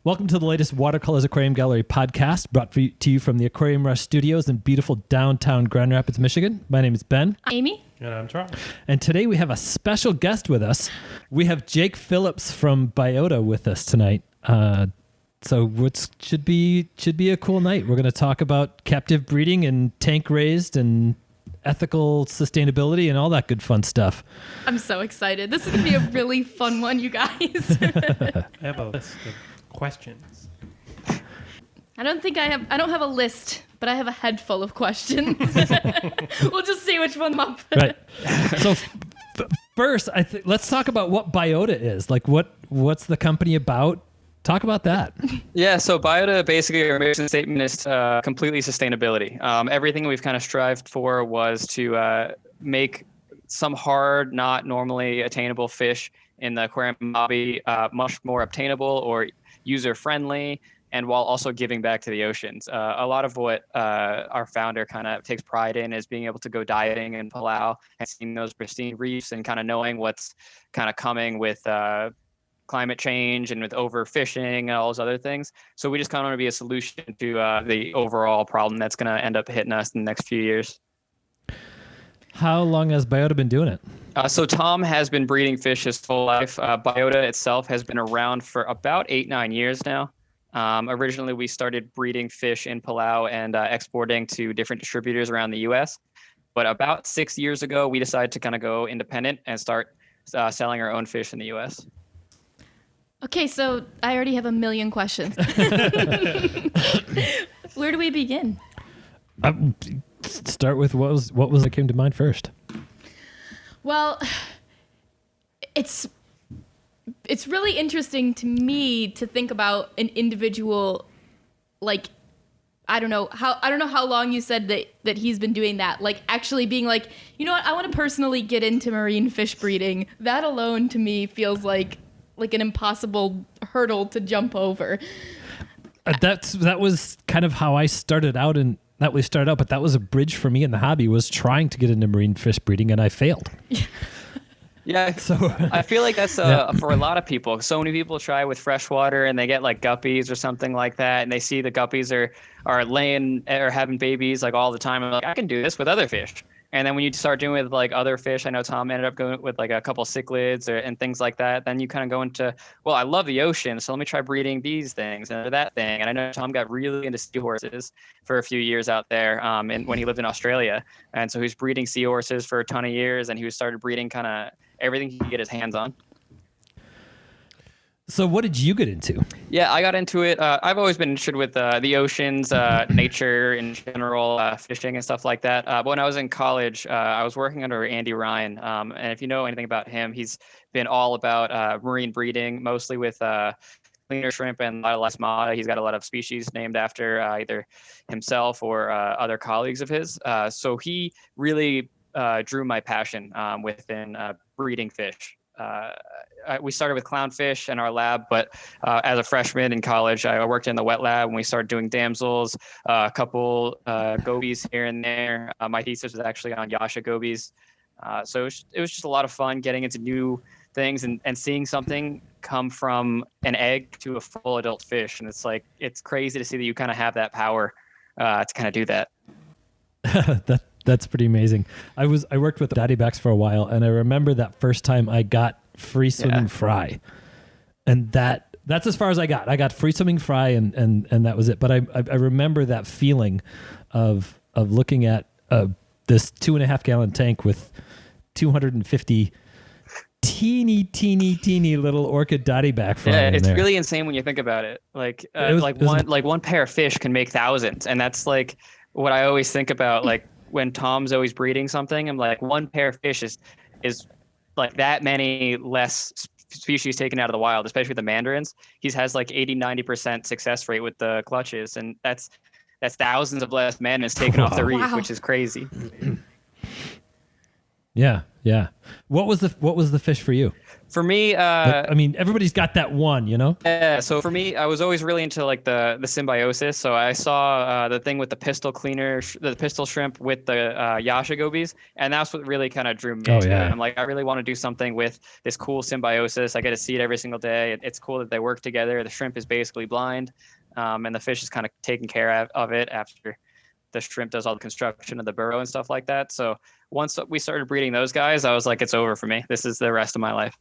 Welcome to the latest Watercolors Aquarium Gallery podcast, brought to you from the Aquarium Rush Studios in beautiful downtown Grand Rapids, Michigan. My name is Ben. I'm Amy. And I'm Charles. And today we have a special guest with us. We have Jake Phillips from Biota with us tonight. So what should be a cool night. We're going to talk about captive breeding and tank raised and ethical sustainability and all that good fun stuff. I'm so excited. This is going to be a really fun one, you guys. I have a list of questions. I don't have a list, but I have a head full of questions. We'll just see which one up. Right. So first, let's talk about what Biota is. Like, what's the company about? Talk about that. Yeah, so Biota, basically, our mission statement is completely sustainability. Everything we've kind of strived for was to make some hard, not normally attainable fish in the aquarium hobby much more obtainable or user-friendly, and while also giving back to the oceans. A lot of what our founder kind of takes pride in is being able to go dieting in Palau and seeing those pristine reefs and kind of knowing what's kind of coming with climate change and with overfishing and all those other things. So we just kind of want to be a solution to the overall problem that's going to end up hitting us in the next few years. How long has Biota been doing it? So Tom has been breeding fish his full life. Biota itself has been around for about 8-9 years now. Originally, we started breeding fish in Palau and exporting to different distributors around the U.S. But about 6 years ago, we decided to kind of go independent and start selling our own fish in the U.S. Okay, so I already have a million questions. Where do we begin? Start with what was that came to mind first. Well, it's really interesting to me to think about an individual, like, I don't know how long you said that he's been doing that, like actually being like, you know what, I want to personally get into marine fish breeding. That alone to me feels like an impossible hurdle to jump over. That was kind of how I started out, and but that was a bridge for me in the hobby, was trying to get into marine fish breeding, and I failed. Yeah, so I feel like that's for a lot of people. So many people try with freshwater and they get like guppies or something like that, and they see the guppies are laying or having babies like all the time. I'm like, I can do this with other fish. And then when you start doing with like other fish, I know Tom ended up going with like a couple cichlids and things like that. Then you kind of go into, well, I love the ocean, so let me try breeding these things and that thing. And I know Tom got really into seahorses for a few years out there and when he lived in Australia. And so he was breeding seahorses for a ton of years, and he started breeding kind of everything he could get his hands on. So what did you get into? Yeah, I got into it. I've always been interested with the oceans, nature in general, fishing and stuff like that. But when I was in college, I was working under Andy Ryan. And if you know anything about him, he's been all about marine breeding, mostly with cleaner shrimp and lasmata. He's got a lot of species named after either himself or other colleagues of his. So he really drew my passion within breeding fish. We started with clownfish in our lab, but as a freshman in college, I worked in the wet lab when we started doing damsels, a couple gobies here and there. My thesis was actually on Yasha gobies. So it was just a lot of fun getting into new things and seeing something come from an egg to a full adult fish. And it's crazy to see that you kind of have that power to kind of do that. That's pretty amazing. I worked with daddy backs for a while, and I remember that first time I got free swimming fry, and that's as far as I got. I got free swimming fry, and that was it. But I remember that feeling of looking at this 2.5 gallon tank with 250 teeny little orchid daddy back fry. Yeah, in it's there. really insane when you think about it. One pair of fish can make thousands, and that's like what I always think about. Like, when Tom's always breeding something, I'm like, one pair of fish is like that many less species taken out of the wild, especially the mandarins. He has like 80-90% success rate with the clutches, and that's thousands of less mandarins taken off the reef, which is crazy. Yeah. What was the fish for you? For me, I mean, everybody's got that one, you know? yeah. So for me, I was always really into like the symbiosis. So I saw the thing with the pistol cleaner, the pistol shrimp with the Yasha gobies, and that's what really kind of drew me Oh, into yeah. it. I'm like, I really want to do something with this cool symbiosis. I get to see it every single day. It's cool that they work together. The shrimp is basically blind, and the fish is kind of taking care of it after the shrimp does all the construction of the burrow and stuff like that. So once we started breeding those guys, I was like, it's over for me. This is the rest of my life.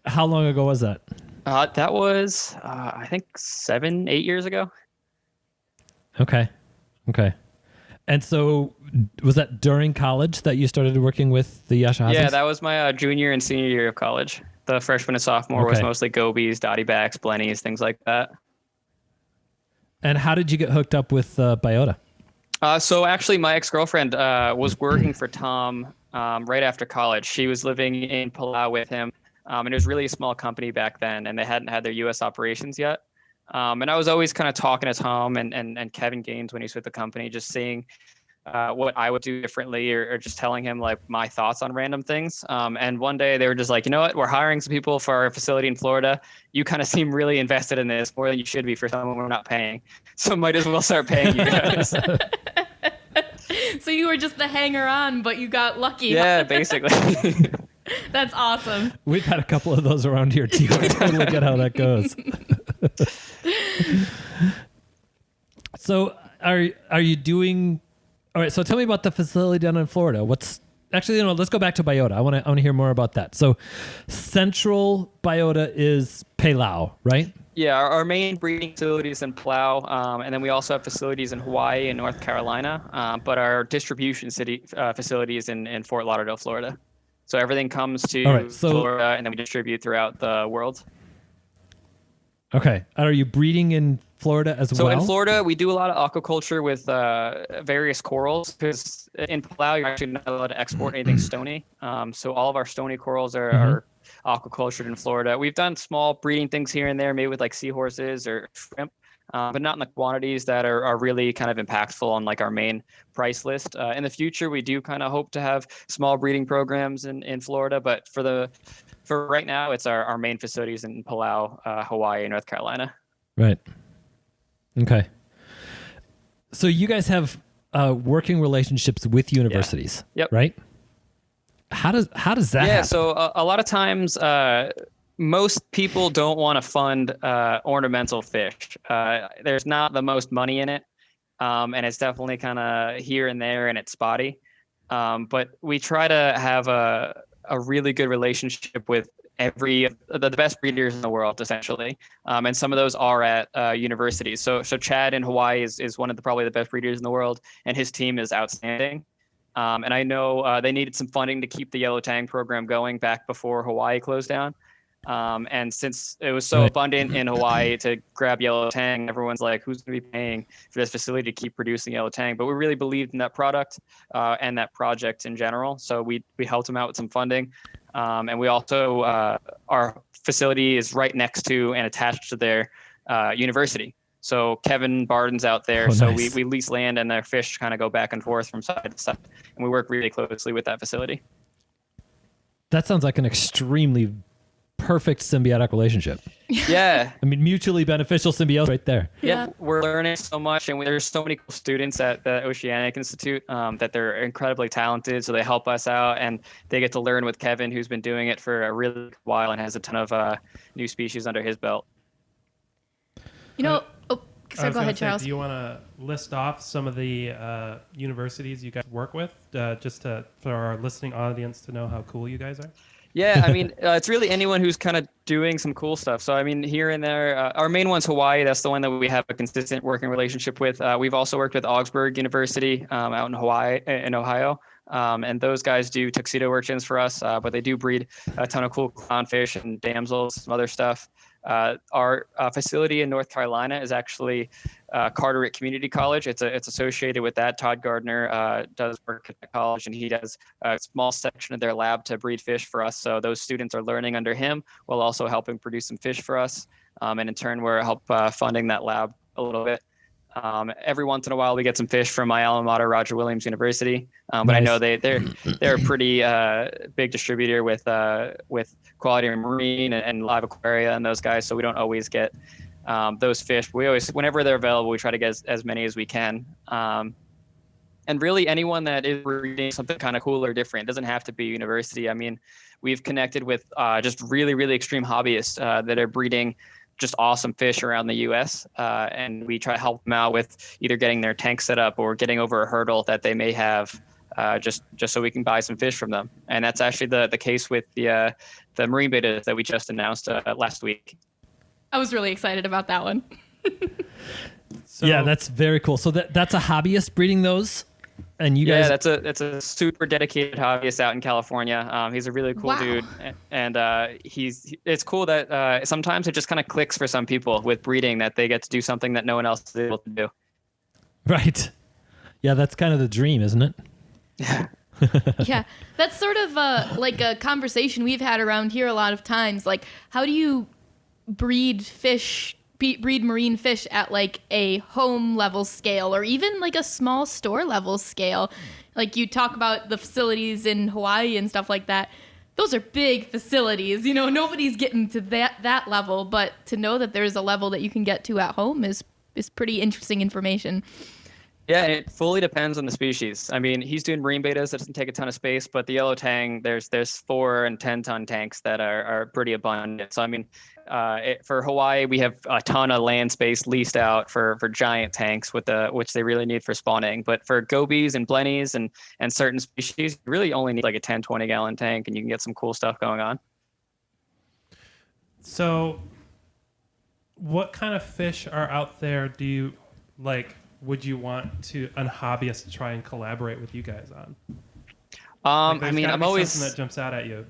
How long ago was that? That was, I think 7-8 years ago. Okay. And so was that during college that you started working with the Yashahazis? Yeah, that was my junior and senior year of college. The freshman and sophomore was Okay. mostly gobies, dotty backs, blennies, things like that. And how did you get hooked up with Biota? So actually, my ex-girlfriend was working for Tom right after college. She was living in Palau with him, and it was really a small company back then, and they hadn't had their U.S. operations yet. And I was always kind of talking to Tom and Kevin Gaines when he was with the company, just seeing what I would do differently or just telling him like my thoughts on random things. And one day they were just like, you know what, we're hiring some people for our facility in Florida. You kind of seem really invested in this more than you should be for someone we're not paying. So might as well start paying you guys. So you were just the hanger on, but you got lucky. Yeah, basically. That's awesome. We've had a couple of those around here too. I totally get how that goes. So are you doing... All right, so tell me about the facility down in Florida. Let's go back to Biota. I want to hear more about that. So Central Biota is Palau, right? Yeah, our main breeding facility is in Palau, and then we also have facilities in Hawaii and North Carolina, but our distribution facility is in Fort Lauderdale, Florida. So everything comes to Florida, and then we distribute throughout the world. Okay. Are you breeding in Florida as well? So in Florida, we do a lot of aquaculture with various corals, because in Palau, you're actually not allowed to export anything stony. So all of our stony corals are aquacultured in Florida. We've done small breeding things here and there, maybe with like seahorses or shrimp, but not in the quantities that are really kind of impactful on like our main price list. In the future, we do kind of hope to have small breeding programs in Florida, but for right now, it's our main facilities in Palau, Hawaii, and North Carolina. Right. Okay. So you guys have working relationships with universities, Yep. right? How does that happen? So a lot of times, most people don't want to fund ornamental fish. There's not the most money in it, and it's definitely kind of here and there, and it's spotty. But we try to have a really good relationship with the best breeders in the world, essentially. And some of those are at universities. So Chad in Hawaii is one of probably the best breeders in the world, and his team is outstanding. And I know they needed some funding to keep the yellow tang program going back before Hawaii closed down. And since it was so abundant in Hawaii to grab yellow tang, everyone's like, who's going to be paying for this facility to keep producing yellow tang? But we really believed in that product and that project in general. So we helped them out with some funding. And we also, our facility is right next to and attached to their university. So Kevin Barden's out there. Oh, so nice. we lease land, and their fish kind of go back and forth from side to side. And we work really closely with that facility. That sounds like an extremely perfect symbiotic relationship. Yeah. I mean, mutually beneficial symbiosis right there. Yeah. We're learning so much, and there's so many cool students at the Oceanic Institute that they're incredibly talented. So they help us out, and they get to learn with Kevin, who's been doing it for a really while and has a ton of new species under his belt. You know, I so was go ahead, gonna say, Charles. do you want to list off some of the universities you guys work with, for our listening audience to know how cool you guys are? Yeah, I mean, it's really anyone who's kind of doing some cool stuff. So, I mean, here and there, our main one's Hawaii. That's the one that we have a consistent working relationship with. We've also worked with Augsburg University out in Hawaii, in Ohio. And those guys do tuxedo urchins for us, but they do breed a ton of cool clownfish and damsels, some other stuff. Our facility in North Carolina is actually Carteret Community College. It's associated with that. Todd Gardner does work at the college, and he does a small section of their lab to breed fish for us. So those students are learning under him while also helping produce some fish for us. And in turn, we're funding that lab a little bit. Every once in a while, we get some fish from my alma mater, Roger Williams University. But Nice. I know they're a pretty big distributor with Quality Marine and Live Aquaria and those guys. So we don't always get those fish. We always, whenever they're available, we try to get as many as we can. And really, anyone that is breeding something kind of cool or different, it doesn't have to be university. I mean, we've connected with just really, really extreme hobbyists that are breeding just awesome fish around the U.S. And we try to help them out with either getting their tank set up or getting over a hurdle that they may have, just so we can buy some fish from them. And that's actually the case with the marine betas that we just announced last week. I was really excited about that one. So, yeah, that's very cool. So that's a hobbyist breeding those, and you guys. Yeah, that's a super dedicated hobbyist out in California. He's a really cool dude, and it's cool that sometimes it just kind of clicks for some people with breeding, that they get to do something that no one else is able to do. Right. Yeah, that's kind of the dream, isn't it? Yeah, that's sort of like a conversation we've had around here a lot of times. Like, how do you breed marine fish at like a home level scale, or even like a small store level scale? Like, you talk about the facilities in Hawaii and stuff like that. Those are big facilities, you know, nobody's getting to that level, but to know that there's a level that you can get to at home is pretty interesting information. Yeah, and it fully depends on the species. I mean, he's doing marine betas, that doesn't take a ton of space, but the yellow tang, there's 4 and 10 ton tanks that are pretty abundant. So I mean, for Hawaii, we have a ton of land space leased out for giant tanks which they really need for spawning. But for gobies and blennies and certain species, you really only need like a 10, 20 gallon tank, and you can get some cool stuff going on. So what kind of fish are out there do you like? Would you want a hobbyist to try and collaborate with you guys on? I mean, I'm always something that jumps out at you.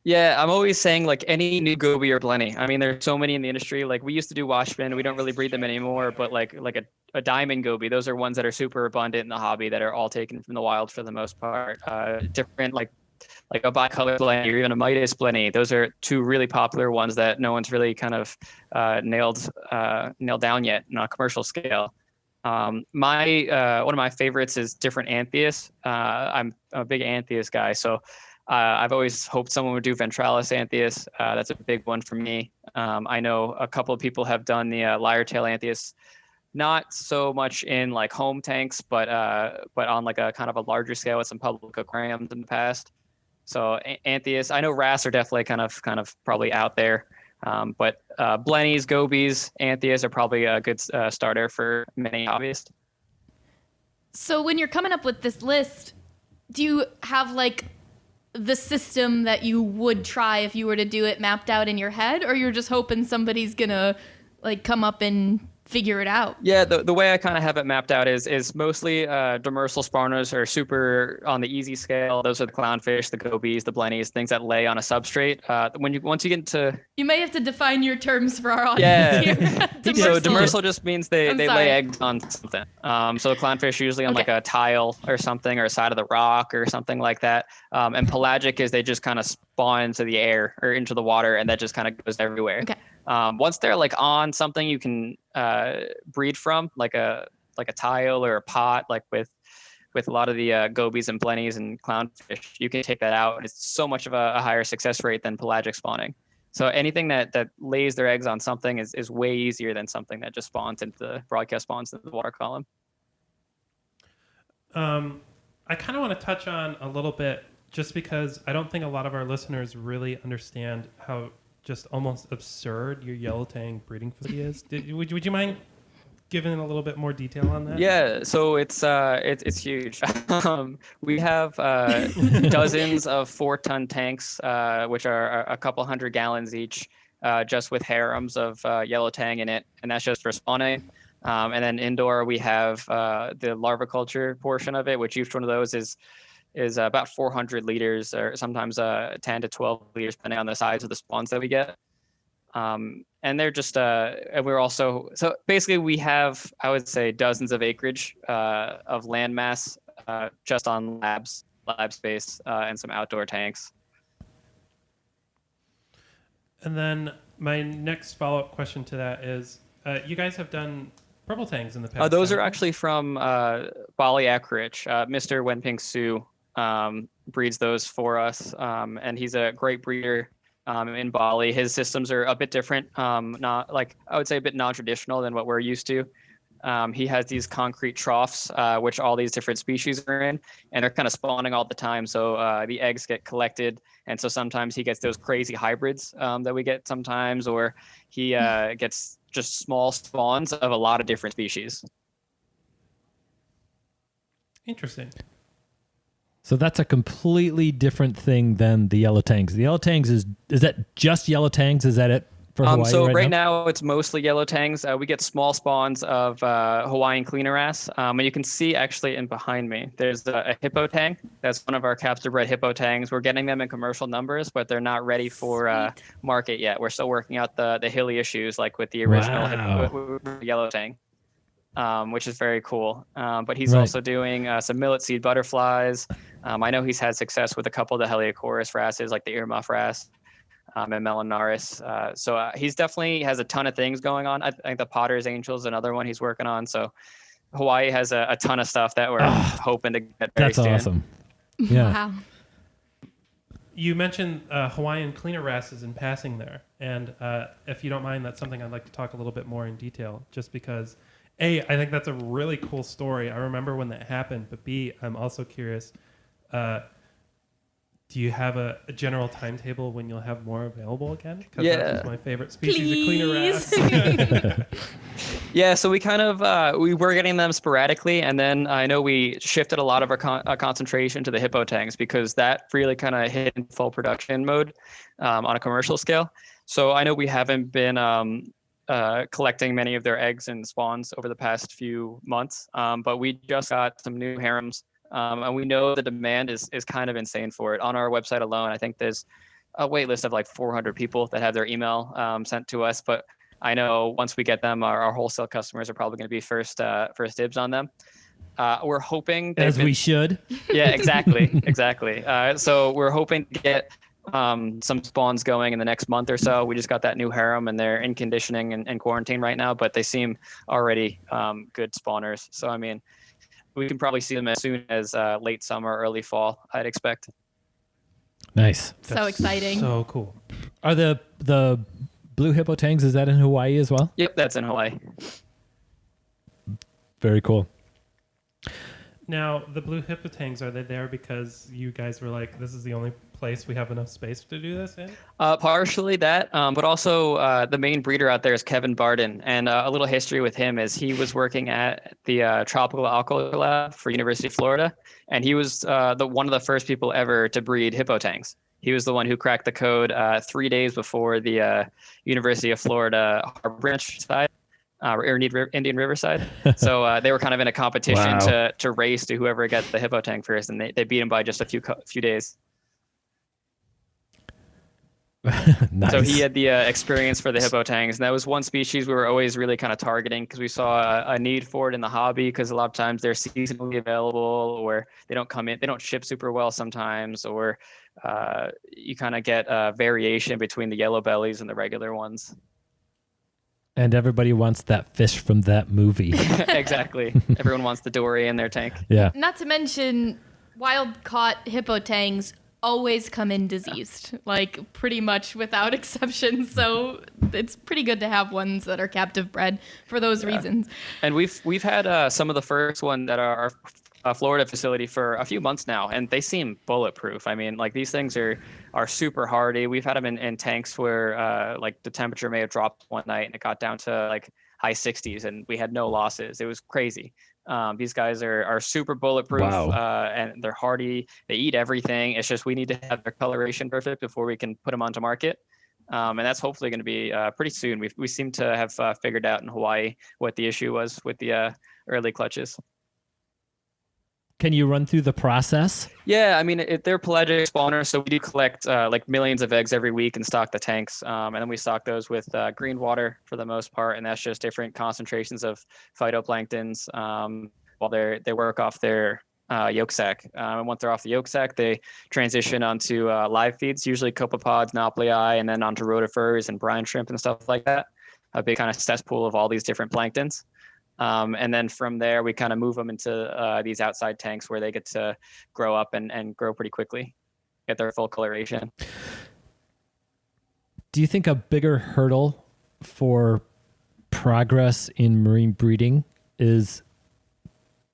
Yeah, I'm always saying like any new goby or blenny. I mean, there's so many in the industry. Like, we used to do washbin. We don't really breed them anymore, but like a diamond goby, those are ones that are super abundant in the hobby that are all taken from the wild for the most part. Different like a bicolor blenny or even a Midas blenny. Those are 2 really popular ones that no one's really kind of nailed down yet on a commercial scale. One of my favorites is different anthias. I'm a big anthias guy, so I've always hoped someone would do ventralis anthias. That's a big one for me. I know a couple of people have done the lyre-tail anthias, not so much in like home tanks, but on like a kind of a larger scale with some public aquariums in the past. So anthias, I know wrasse are definitely kind of probably out there. But blennies, gobies, anthias are probably a good starter for many hobbyists. So when you're coming up with this list, do you have like the system that you would try if you were to do it mapped out in your head, or you're just hoping somebody's gonna like come up and figure it out? Yeah, the way I kind of have it mapped out is mostly demersal spawners are super on the easy scale. Those are the clownfish, the gobies, the blennies, things that lay on a substrate. Once you get into, you may have to define your terms for our audience here. So demersal just means they lay eggs on something. So the clownfish are usually on like a tile or something, or a side of the rock or something like that. And pelagic is they just kind of spawn into the air or into the water, and that just kind of goes everywhere. Okay. Once they're like on something you can breed from, like a tile or a pot, like with a lot of the gobies and blennies and clownfish, you can take that out, and it's so much of a higher success rate than pelagic spawning. So anything that lays their eggs on something is way easier than something that just broadcast spawns into the water column. I kind of want to touch on a little bit, just because I don't think a lot of our listeners really understand how just almost absurd your yellow tang breeding facility is. Would you mind giving a little bit more detail on that? Yeah, so it's huge. We have dozens of 4-ton tanks, which are a couple hundred gallons each, just with harems of yellow tang in it, and that's just for spawning. And then indoor we have the larviculture portion of it, which each one of those is about 400 liters, or sometimes 10 to 12 liters, depending on the size of the spawns that we get. And they're just, and we're also, so basically we have, I would say, dozens of acreage of land mass just on lab space and some outdoor tanks. And then my next follow-up question to that is, you guys have done purple tangs in the past. Those are haven't actually from Bali Aquarich. Mr. Wenping Su breeds those for us, and he's a great breeder in Bali. His systems are a bit different, not like I would say a bit non-traditional than what we're used to. He has these concrete troughs, which all these different species are in, and they're kind of spawning all the time. So the eggs get collected, and so sometimes he gets those crazy hybrids that we get sometimes, or he gets just small spawns of a lot of different species. Interesting. So that's a completely different thing than the yellow tangs. The yellow tangs is that just yellow tangs? Is that it for Hawaii So right now it's mostly yellow tangs. We get small spawns of Hawaiian cleaner wrasse. And you can see actually in behind me, there's a hippo tang. That's one of our captive bred hippo tangs. We're getting them in commercial numbers, but they're not ready for market yet. We're still working out the hilly issues like with the original yellow tang. Which is very cool. But he's also doing some millet seed butterflies. I know he's had success with a couple of the Heliochorus wrasses, like the earmuff wrasse and Melanaris. So he's definitely has a ton of things going on. I think the Potter's Angel is another one he's working on. So Hawaii has a ton of stuff that we're hoping to get very soon. That's awesome. Yeah. Wow. You mentioned Hawaiian cleaner wrasses in passing there. And if you don't mind, that's something I'd like to talk a little bit more in detail, just because A, I think that's a really cool story. I remember when that happened, but B, I'm also curious, do you have a general timetable when you'll have more available again? Because that was my favorite species of cleaner wrasse. Yeah, so we kind of, we were getting them sporadically, and then I know we shifted a lot of our concentration to the hippo tangs because that really kind of hit in full production mode on a commercial scale. So I know we haven't been collecting many of their eggs and spawns over the past few months. But we just got some new harems, and we know the demand is kind of insane for it. On our website alone, I think there's a wait list of like 400 people that have their email sent to us. But I know once we get them, our wholesale customers are probably going to be first dibs on them. We're hoping As we should. Yeah, exactly. So we're hoping to get some spawns going in the next month or so. We just got that new harem and they're in conditioning and quarantine right now, but they seem already good spawners. So, I mean, we can probably see them as soon as late summer, early fall, I'd expect. Nice. So exciting. So cool. Are the blue hippo tangs, is that in Hawaii as well? Yep, that's in Hawaii. Very cool. Now, the blue hippo tangs, are they there because you guys were like, this is the only place we have enough space to do this in? Partially that, but also the main breeder out there is Kevin Barden. And a little history with him is he was working at the Tropical Aqua Lab for University of Florida. And he was one of the first people ever to breed hippo tangs. He was the one who cracked the code 3 days before the University of Florida Harbor Branch side. Or Indian Riverside. So they were kind of in a competition to race to whoever got the hippo tang first, and they beat him by just a few days. Nice. So he had the experience for the hippo tangs, and that was one species we were always really kind of targeting because we saw a need for it in the hobby because a lot of times they're seasonally available or they don't ship super well sometimes, or you kind of get variation between the yellow bellies and the regular ones. And everybody wants that fish from that movie. Exactly. Everyone wants the dory in their tank. Yeah. Not to mention, wild caught hippo tangs always come in diseased, like pretty much without exception. So it's pretty good to have ones that are captive bred for those reasons. And we've had some of the first one that are our Florida facility for a few months now, and they seem bulletproof. I mean, like these things are super hardy. We've had them in tanks where like the temperature may have dropped one night and it got down to like high 60s and we had no losses. It was crazy. These guys are super bulletproof. And they're hardy. They eat everything. It's just we need to have their coloration perfect before we can put them onto market. And that's hopefully going to be pretty soon. We seem to have figured out in Hawaii what the issue was with the early clutches. Can you run through the process? Yeah, I mean, they're pelagic spawners, so we do collect like millions of eggs every week and stock the tanks. And then we stock those with green water for the most part, and that's just different concentrations of phytoplanktons while they work off their yolk sac. And once they're off the yolk sac, they transition onto live feeds, usually copepods, nauplii, and then onto rotifers and brine shrimp and stuff like that. A big kind of cesspool of all these different planktons. And then from there, we kind of move them into these outside tanks where they get to grow up and grow pretty quickly, get their full coloration. Do you think a bigger hurdle for progress in marine breeding is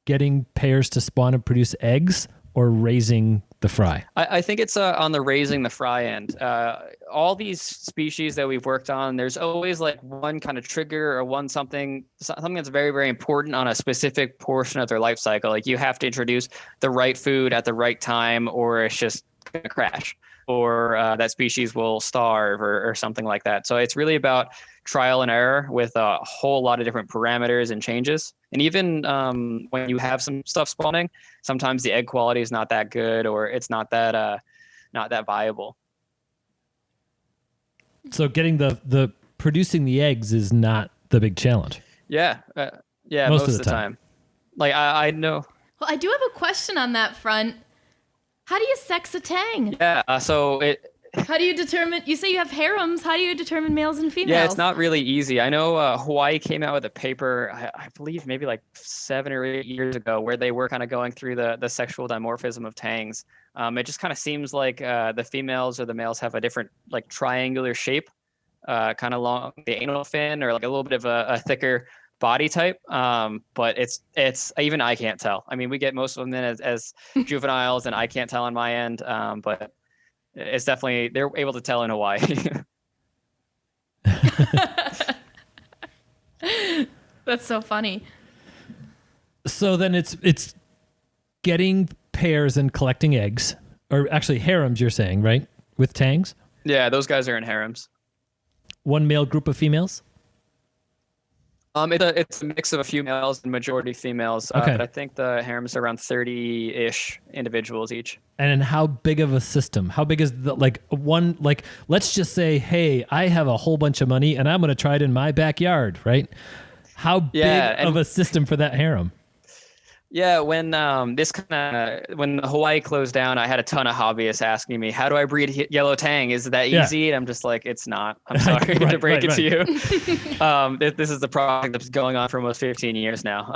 getting pairs to spawn and produce eggs, or raising the fry? I think it's on the raising the fry end. All these species that we've worked on, there's always like one kind of trigger or one something that's very, very important on a specific portion of their life cycle. Like you have to introduce the right food at the right time, or it's just going to crash, or that species will starve or something like that. So it's really about trial and error with a whole lot of different parameters and changes. And even when you have some stuff spawning, sometimes the egg quality is not that good, or it's not that viable. So getting the producing the eggs is not the big challenge. Yeah, most of the time. Like I know. Well, I do have a question on that front. How do you sex a tang? Yeah, How do you determine, you say you have harems, how do you determine males and females? Yeah, it's not really easy. I know Hawaii came out with a paper, I believe maybe like 7 or 8 years ago, where they were kind of going through the sexual dimorphism of tangs. It just kind of seems like the females or the males have a different like triangular shape, kind of along the anal fin, or like a little bit of a thicker body type. But it's even I can't tell. I mean, we get most of them in as juveniles, and I can't tell on my end, but it's definitely, they're able to tell in Hawaii. That's so funny. So then it's getting pairs and collecting eggs, or actually harems, you're saying, right? With tangs? Yeah, those guys are in harems. One male group of females? It's a mix of a few males and majority females. Okay. But I think the harems are around 30-ish individuals each. And how big of a system? How big is let's just say, hey, I have a whole bunch of money and I'm going to try it in my backyard, right? How big of a system for that harem? Yeah, when when Hawaii closed down, I had a ton of hobbyists asking me, how do I breed yellow tang? Is that easy? And I'm just like, it's not. I'm sorry to break it to you. This is the project that's going on for almost 15 years now.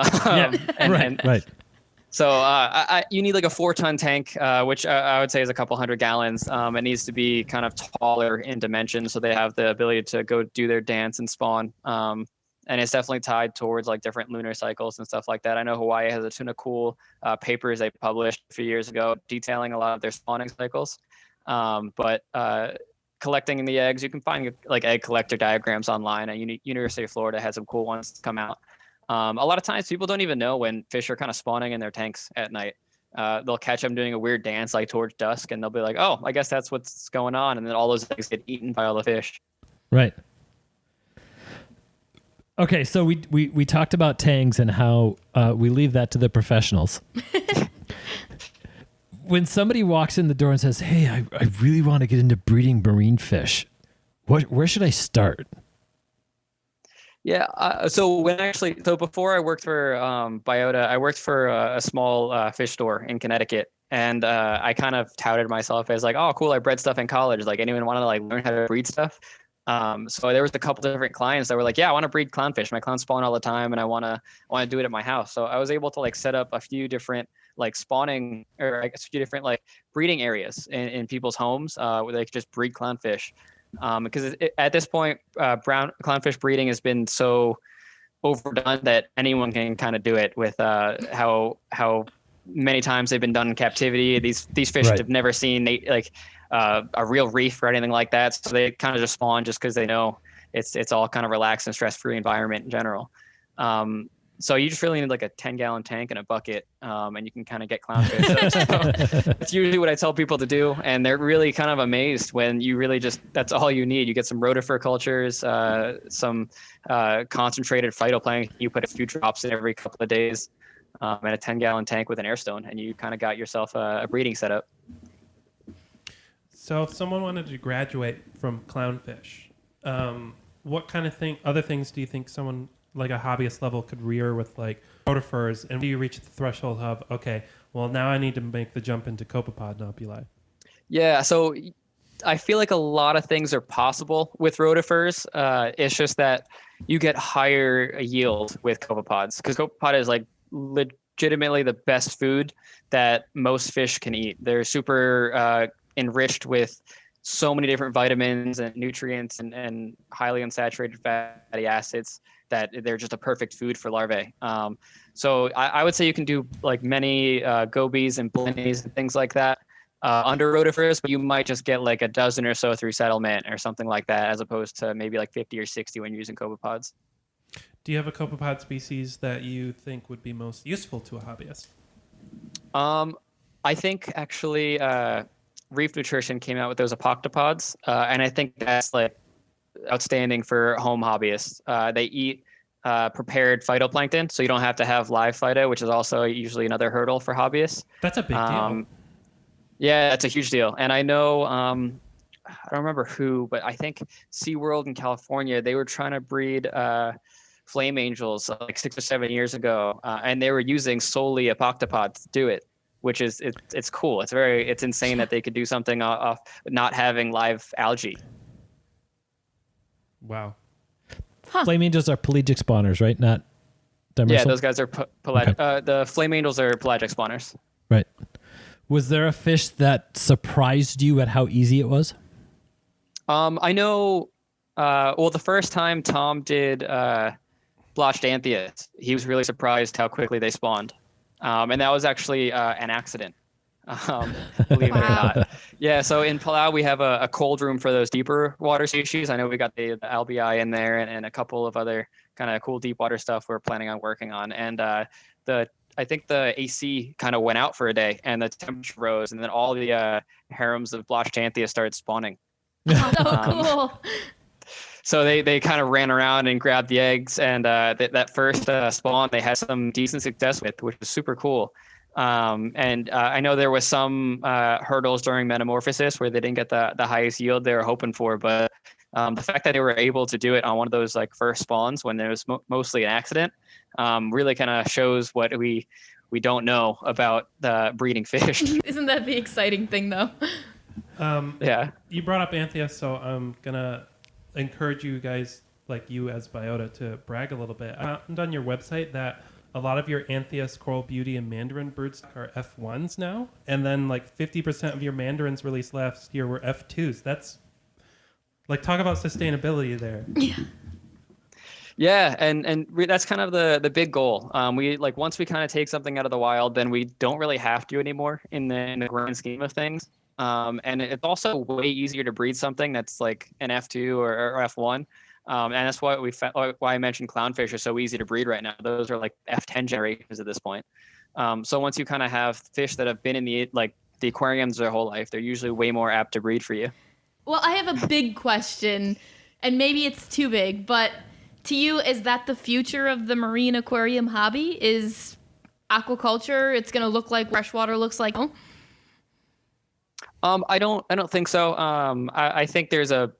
Right. So you need like a 4-ton tank, which I would say is a couple hundred gallons. It needs to be kind of taller in dimension, so they have the ability to go do their dance and spawn. And it's definitely tied towards like different lunar cycles and stuff like that. I know Hawaii has a ton of cool papers they published a few years ago detailing a lot of their spawning cycles. But collecting the eggs, you can find like egg collector diagrams online. And University of Florida has some cool ones come out. A lot of times people don't even know when fish are kind of spawning in their tanks at night. They'll catch them doing a weird dance like towards dusk, and they'll be like, oh, I guess that's what's going on. And then all those eggs get eaten by all the fish. Right. Okay, so we talked about tangs and how we leave that to the professionals. When somebody walks in the door and says, hey, I really want to get into breeding marine fish, where should I start? Yeah, so before I worked for Biota, I worked for a small fish store in Connecticut. And I kind of touted myself as like, oh, cool, I bred stuff in college. Like, anyone want to like learn how to breed stuff? So there was a couple different clients that were like, yeah, I want to breed clownfish. My clowns spawn all the time, and I want to do it at my house. So I was able to like set up a few different like spawning, or I guess a few different like breeding areas in people's homes where they could just breed clownfish. Because at this point, brown clownfish breeding has been so overdone that anyone can kind of do it with how many times they've been done in captivity. These fish have never seen a real reef or anything like that, so they kind of just spawn just because they know it's all kind of relaxed and stress-free environment in general. So you just really need like a 10-gallon tank and a bucket, and you can kind of get clownfish. So that's usually what I tell people to do, and they're really kind of amazed when you really that's all you need. You get some rotifer cultures, some concentrated phytoplankton. You put a few drops in every couple of days, and a 10-gallon tank with an air stone, and you kind of got yourself a breeding setup. So if someone wanted to graduate from clownfish, what kind of other things do you think someone like a hobbyist level could rear with like rotifers? And do you reach the threshold of, okay, well now I need to make the jump into copepod and opuli? Yeah, so I feel like a lot of things are possible with rotifers. It's just that you get higher yield with copepods because copepod is like legitimately the best food that most fish can eat. They're super enriched with so many different vitamins and nutrients and highly unsaturated fatty acids that they're just a perfect food for larvae. So I would say you can do like many gobies and blennies and things like that under rotifers, but you might just get like a dozen or so through settlement or something like that, as opposed to maybe like 50 or 60 when you're using copepods. Do you have a copepod species that you think would be most useful to a hobbyist? I think actually Reef Nutrition came out with those apoctopods, and I think that's like outstanding for home hobbyists. They eat prepared phytoplankton, so you don't have to have live phyto, which is also usually another hurdle for hobbyists. That's a big deal. Yeah, that's a huge deal. And I know, I don't remember who, but I think SeaWorld in California, they were trying to breed flame angels like 6 or 7 years ago, and they were using solely apoctopods to do it, which is it's cool. It's insane that they could do something off not having live algae. Wow. Flame angels are pelagic spawners, right? Not demersal? Yeah, those guys are pelagic. Okay. The flame angels are pelagic spawners. Right. Was there a fish that surprised you at how easy it was? I know. Well, the first time Tom did blotched anthias, he was really surprised how quickly they spawned, and that was actually an accident. Believe it or not. Yeah. So in Palau, we have a cold room for those deeper water species. I know we got the albi in there and a couple of other kind of cool deep water stuff we're planning on working on. And I think the AC kind of went out for a day and the temperature rose, and then all the harems of blotched anthea started spawning. Oh, cool. So they kind of ran around and grabbed the eggs, and that first spawn they had some decent success with, which was super cool. And I know there was some hurdles during metamorphosis where they didn't get the highest yield they were hoping for, but the fact that they were able to do it on one of those like first spawns when there was mostly an accident really kind of shows what we don't know about the breeding fish. Isn't that the exciting thing though? Yeah. You brought up Anthea, so I'm gonna encourage you guys, like you as Biota, to brag a little bit. I found on your website that a lot of your Antheus, Coral Beauty, and Mandarin broodstock are F1s now, and then like 50% of your Mandarins released last year were F2s. That's like, talk about sustainability there. Yeah. Yeah, and that's kind of the big goal. We like once we kind of take something out of the wild, then we don't really have to anymore in the grand scheme of things. And it's also way easier to breed something that's like an F2 or F1. And that's why why I mentioned clownfish are so easy to breed right now. Those are like F10 generations at this point. So once you kind of have fish that have been in the aquariums their whole life, they're usually way more apt to breed for you. Well, I have a big question, and maybe it's too big, but to you, is that the future of the marine aquarium hobby? Is aquaculture? It's going to look like freshwater looks like? Oh? I don't think so. I think there's a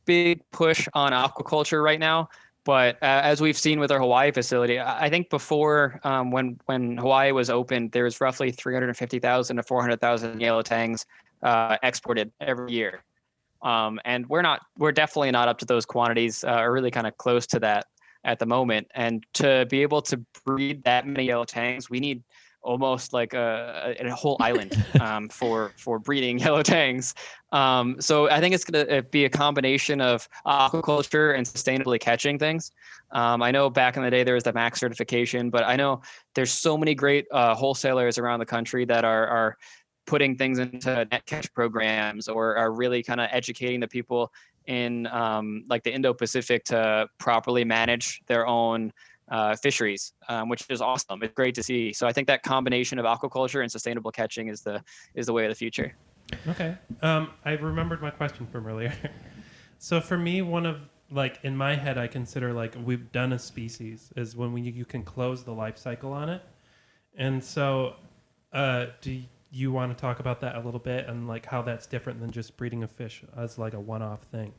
big push on aquaculture right now, but as we've seen with our Hawaii facility, I think before when Hawaii was open, there was roughly 350,000 to 400,000 yellow tangs exported every year. And we're definitely not up to those quantities, or really kind of close to that at the moment. And to be able to breed that many yellow tangs, we need almost like a whole island for breeding yellow tangs. So I think it's going to be a combination of aquaculture and sustainably catching things. I know back in the day there was the MAX certification, but I know there's so many great wholesalers around the country that are putting things into net catch programs or are really kind of educating the people in like the Indo-Pacific to properly manage their own fisheries, which is awesome. It's great to see. So I think that combination of aquaculture and sustainable catching is the way of the future. Okay. I remembered my question from earlier. So for me, one of like in my head, I consider like we've done a species is when you can close the life cycle on it. And so do you want to talk about that a little bit and like how that's different than just breeding a fish as like a one-off thing?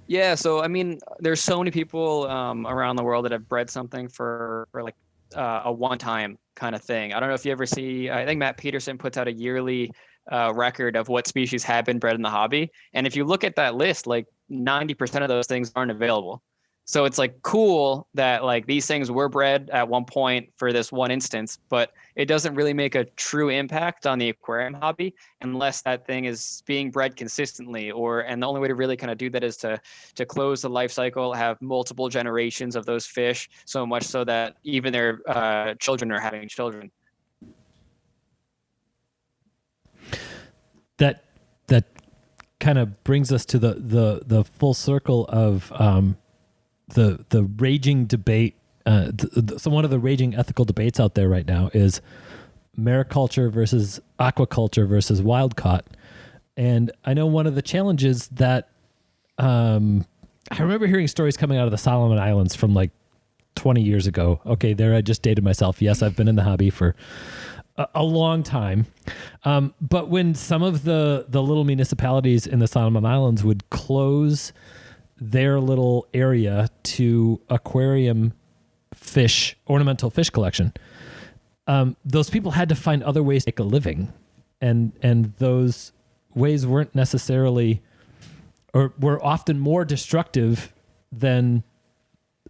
Yeah, so I mean, there's so many people around the world that have bred something for like a one-time kind of thing. I don't know if you ever see. I think Matt Peterson puts out a yearly record of what species have been bred in the hobby. And if you look at that list, like 90% of those things aren't available. So it's like cool that like these things were bred at one point for this one instance, but it doesn't really make a true impact on the aquarium hobby unless that thing is being bred consistently. And the only way to really kind of do that is to close the life cycle, have multiple generations of those fish, so much so that even their children are having children. That kind of brings us to the full circle of the raging debate. So one of the raging ethical debates out there right now is mariculture versus aquaculture versus wild caught. And I know one of the challenges that I remember hearing stories coming out of the Solomon Islands from like 20 years ago. Okay, there I just dated myself. Yes, I've been in the hobby for a long time. But when some of the little municipalities in the Solomon Islands would close their little area to aquarium fish, ornamental fish collection, those people had to find other ways to make a living. And those ways weren't necessarily, or were often more destructive than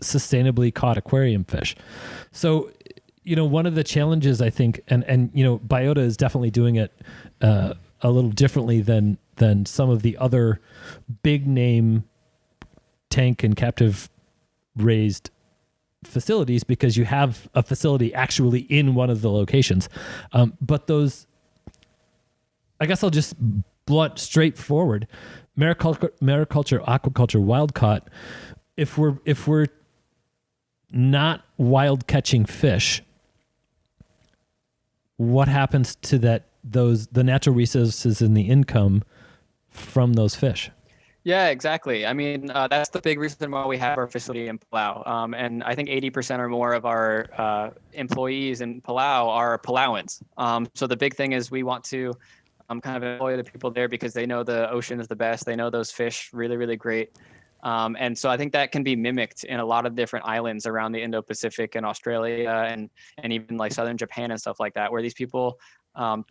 sustainably caught aquarium fish. So, one of the challenges I think, and Biota is definitely doing it a little differently than some of the other big name tank and captive raised facilities, because you have a facility actually in one of the locations. But those, I guess I'll just blunt straightforward, mariculture, aquaculture, wild caught, if we're not wild catching fish, what happens to the natural resources and the income from those fish? Yeah, exactly. I mean, that's the big reason why we have our facility in Palau. And I think 80% or more of our employees in Palau are Palauans. So the big thing is we want to kind of employ the people there because they know the ocean is the best. They know those fish really, really great. And so I think that can be mimicked in a lot of different islands around the Indo-Pacific and Australia and even like southern Japan and stuff like that, where these people,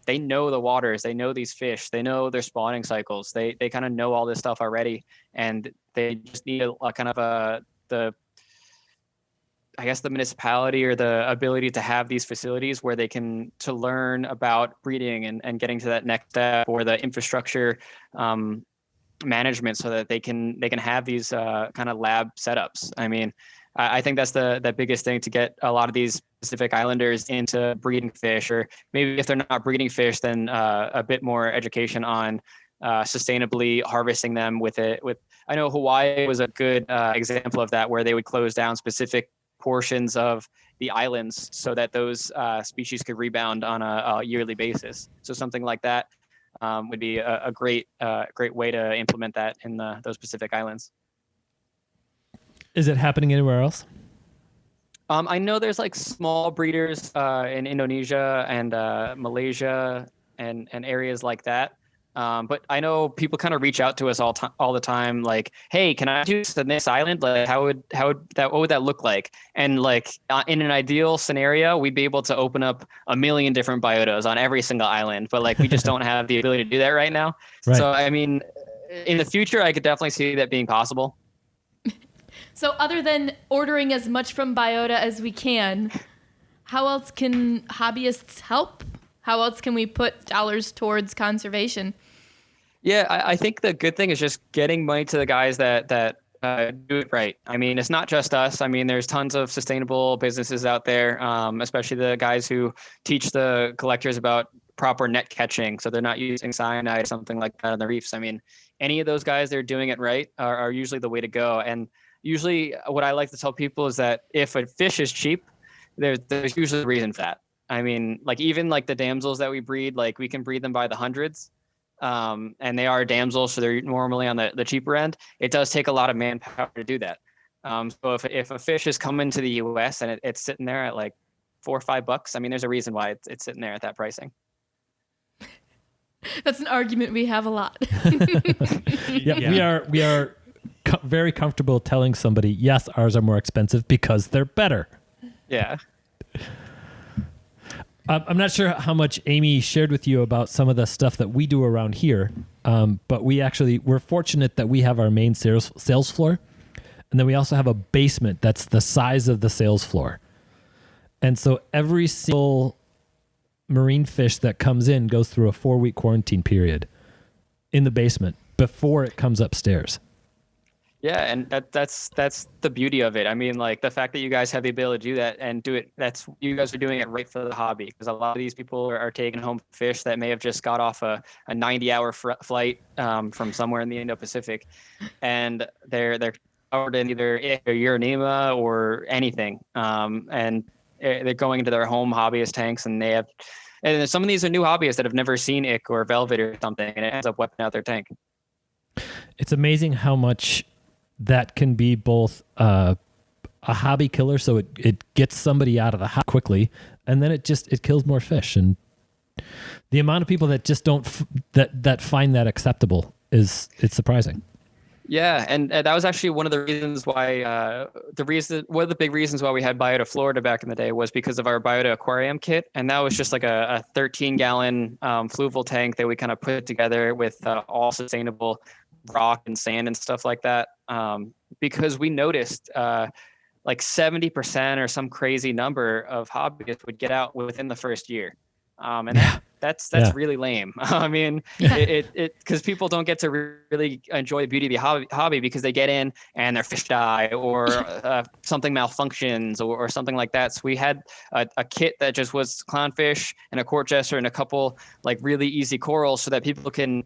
they know the waters, they know these fish, they know their spawning cycles, they kind of know all this stuff already, and they just need a kind of the municipality or the ability to have these facilities where they can to learn about breeding and getting to that next step, or the infrastructure management, so that they can have these kind of lab setups. I mean, I think that's the biggest thing to get a lot of these Pacific Islanders into breeding fish, or maybe if they're not breeding fish, then a bit more education on sustainably harvesting them I know Hawaii was a good example of that, where they would close down specific portions of the islands so that those species could rebound on a yearly basis. So something like that would be a great way to implement that in those Pacific Islands. Is it happening anywhere else? I know there's like small breeders in Indonesia and Malaysia and areas like that. But I know people kind of reach out to us all the time, like, "Hey, can I do this on this island? Like, what would that look like?" And like in an ideal scenario, we'd be able to open up 1 million different biotas on every single island, but like we just don't have the ability to do that right now. Right. So I mean, in the future, I could definitely see that being possible. So other than ordering as much from Biota as we can, how else can hobbyists help? How else can we put dollars towards conservation? Yeah, I think the good thing is just getting money to the guys that do it right. I mean, it's not just us. I mean, there's tons of sustainable businesses out there, especially the guys who teach the collectors about proper net catching, so they're not using cyanide or something like that on the reefs. I mean, any of those guys that are doing it right are usually the way to go. And usually what I like to tell people is that if a fish is cheap, there's usually a reason for that. I mean, like even like the damsels that we breed, like we can breed them by the hundreds. And they are damsels, so they're normally on the cheaper end. It does take a lot of manpower to do that. So if a fish is coming to the US and it's sitting there at like $4 or $5, I mean, there's a reason why it's sitting there at that pricing. That's an argument we have a lot. Yeah. We are very comfortable telling somebody, yes, ours are more expensive because they're better. Yeah. I'm not sure how much Amy shared with you about some of the stuff that we do around here, but we're fortunate that we have our main sales floor, and then we also have a basement that's the size of the sales floor. And so every single marine fish that comes in goes through a 4-week quarantine period in the basement before it comes upstairs. Yeah, and that's the beauty of it. I mean, like the fact that you guys have the ability to do that and do it, that's you guys are doing it right for the hobby, because a lot of these people are taking home fish that may have just got off a 90-hour flight from somewhere in the Indo-Pacific, and they're covered in either ick or urinema or anything, and they're going into their home hobbyist tanks, and and some of these are new hobbyists that have never seen ick or velvet or something, and it ends up wiping out their tank. It's amazing how much that can be both a hobby killer, so it gets somebody out of the hobby quickly, and then it kills more fish. And the amount of people that just don't that find that acceptable it's surprising. Yeah, and that was actually one of the reasons why one of the big reasons why we had Biota Florida back in the day was because of our Biota Aquarium kit, and that was just like a 13-gallon fluval tank that we kind of put together with all sustainable rock and sand and stuff like that, because we noticed like 70% or some crazy number of hobbyists would get out within the first year, and that's really lame. I mean, it because people don't get to really enjoy the beauty of the hobby because they get in and their fish die or something malfunctions or something like that. So we had a kit that just was clownfish and a court jester and a couple like really easy corals, so that people can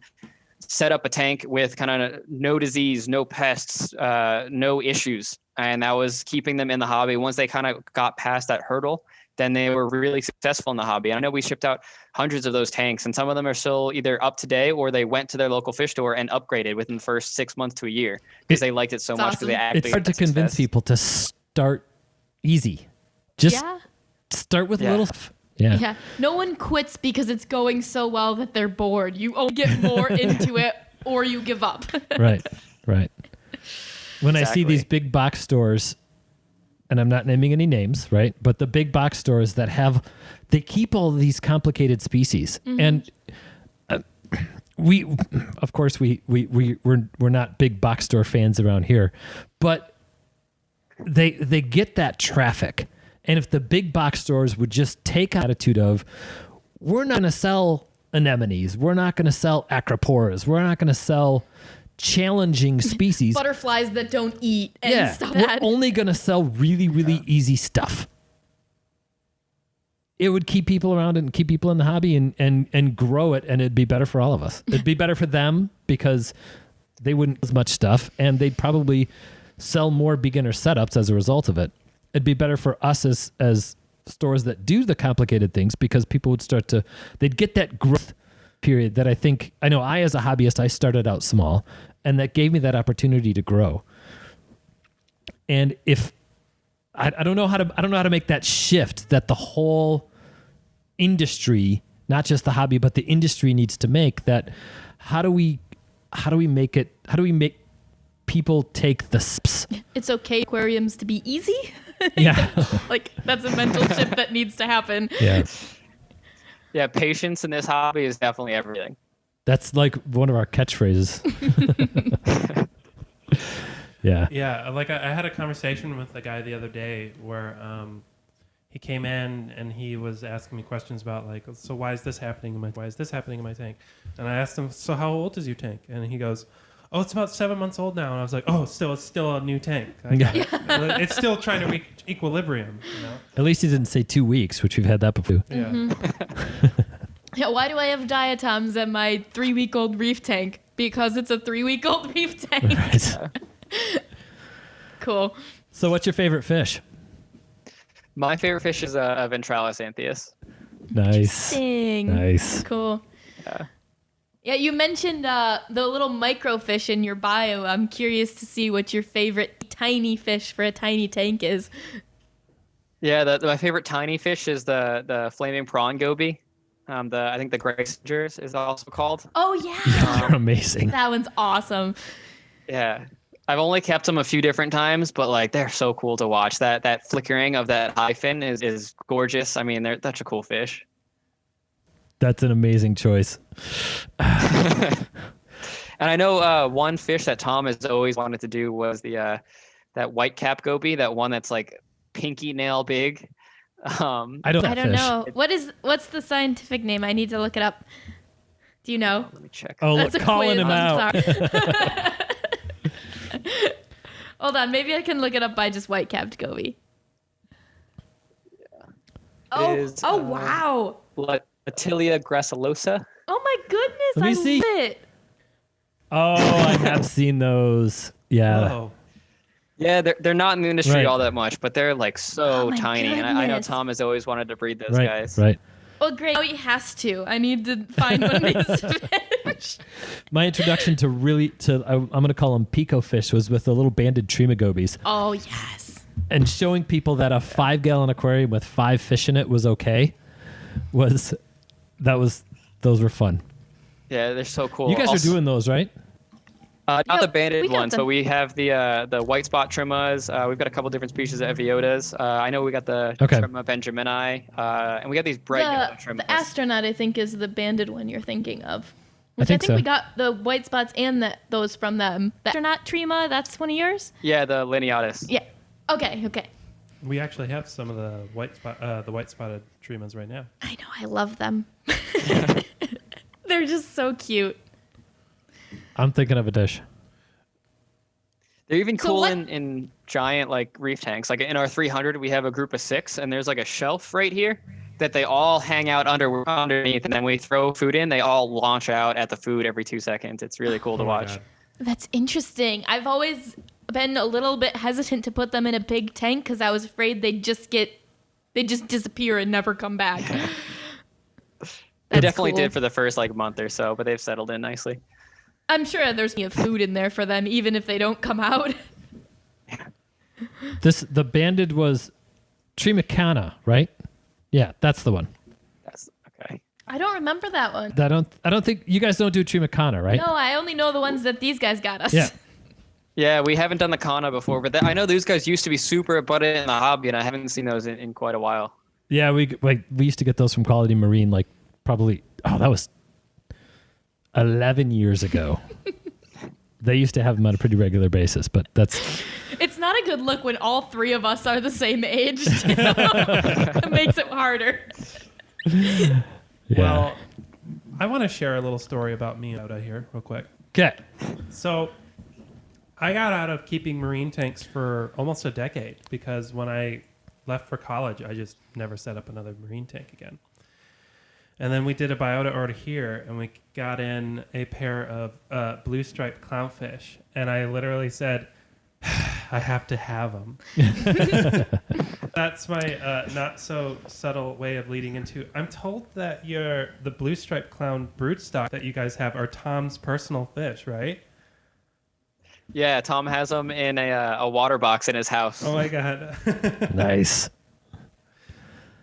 set up a tank with kind of no disease, no pests, no issues. And that was keeping them in the hobby. Once they kind of got past that hurdle, then they were really successful in the hobby. I know we shipped out hundreds of those tanks, and some of them are still either up to date or they went to their local fish store and upgraded within the first 6 months to a year because they liked it so much. Awesome. They actually It's hard to convince people to start easy. Just start with little stuff. Yeah. No one quits because it's going so well that they're bored. You only get more into it or you give up. Right. When I see these big box stores, and I'm not naming any names, right? But the big box stores that they keep all these complicated species. Mm-hmm. And we're not big box store fans around here, but they get that traffic. And if the big box stores would just take attitude of, we're not going to sell anemones, we're not going to sell acroporas, we're not going to sell challenging species, butterflies that don't eat, and stuff. We're only going to sell really, really easy stuff. It would keep people around and keep people in the hobby and grow it, and it'd be better for all of us. It'd be better for them because they wouldn't as much stuff, and they'd probably sell more beginner setups as a result of it. It'd be better for us as stores that do the complicated things, because people would they'd get that growth period that I know I, as a hobbyist, I started out small, and that gave me that opportunity to grow. And if I don't know how to make that shift that the whole industry, not just the hobby, but the industry needs to make, that how do we make people take the sps? It's okay aquariums to be easy. Yeah. Like that's a mental shift that needs to happen. Yeah, patience in this hobby is definitely everything. That's like one of our catchphrases. Yeah, like I had a conversation with a guy the other day where he came in and he was asking me questions about like, so why is this happening in my tank? And I asked him, so how old is your tank? And he goes, oh, it's about 7 months old now. And I was like, oh, it's still a new tank. It's still trying to reach equilibrium. You know? At least he didn't say 2 weeks, which we've had that before. Yeah. Mm-hmm. Yeah. Why do I have diatoms in my 3-week-old reef tank? Because it's a 3-week-old reef tank. Right. Cool. So what's your favorite fish? My favorite fish is a Ventralis anthias. Nice. Cool. Yeah, you mentioned the little microfish in your bio. I'm curious to see what your favorite tiny fish for a tiny tank is. Yeah, my favorite tiny fish is the flaming prawn goby. I think the gray singers is also called. Oh yeah, They're amazing. That one's awesome. Yeah, I've only kept them a few different times, but like they're so cool to watch. That flickering of that hyphen is gorgeous. I mean, they're such a cool fish. That's an amazing choice. And I know one fish that Tom has always wanted to do was the that white cap goby, that one that's like pinky nail big. I don't know. What's the scientific name? I need to look it up. Do you know? Let me check. Oh, That's look, a calling quiz, him I'm out. sorry. Hold on, maybe I can look it up by just white-capped goby. Oh, wow. Latilia gracilosa. Oh my goodness, Let me I see. love it. Oh, I have seen those. Yeah. Whoa. Yeah, they're not in the industry Right. all that much, but they're like so Oh my tiny. And I know goodness. Tom has always wanted to breed those Right. guys. Right. Well, great. Now he has to. I need to find one of these fish. My introduction to I'm going to call them pico fish was with the little banded gobies, Oh, yes. and showing people that a 5-gallon aquarium with 5 fish in it was okay. Those were fun. Yeah, they're so cool. You guys are doing those, right? Not Yep, the we banded got ones, them. but we have the white spot trimmas. We've got a couple different species of Biotas. I know we got the Okay. trimma benjamini, and we got these bright yellow trimmas. The astronaut, I think, is the banded one you're thinking of. I Which think so. we got the white spots and those from them. The astronaut trima, that's one of yours? Yeah, the lineatus. Yeah. Okay. We actually have some of the white spotted tremas right now. I know. I love them. They're just so cute. I'm thinking of a dish. They're even So cool what- in giant like reef tanks. Like in our 300, we have a group of 6, and there's like a shelf right here that they all hang out underneath, and then we throw food in. They all launch out at the food every 2 seconds. It's really cool to Oh my watch. God. That's interesting. I've always been a little bit hesitant to put them in a big tank because I was afraid they'd just disappear and never come back. They definitely cool. did for the first like month or so, but they've settled in nicely. I'm sure there's plenty of food in there for them, even if they don't come out. The banded was Trimicana, right? Yeah, that's the one. That's okay. I don't remember that one. I don't think you guys don't do Trimicana, right? No, I only know the ones that these guys got us. Yeah. Yeah, we haven't done the Kana before, but I know those guys used to be super abundant in the hobby, and I haven't seen those in quite a while. Yeah, we used to get those from Quality Marine, like probably that was 11 years ago. They used to have them on a pretty regular basis, but that's It's not a good look when all three of us are the same age. You know? It makes it harder. yeah. Well, I want to share a little story about me out here real quick. Okay. So I got out of keeping marine tanks for almost a decade because when I left for college, I just never set up another marine tank again. And then we did a biota order here, and we got in a pair of blue striped clownfish. And I literally said, I have to have them. That's my not so subtle way of leading into. I'm told that the blue striped clown broodstock that you guys have are Tom's personal fish, right? Yeah, Tom has them in a water box in his house. Oh my god. Nice.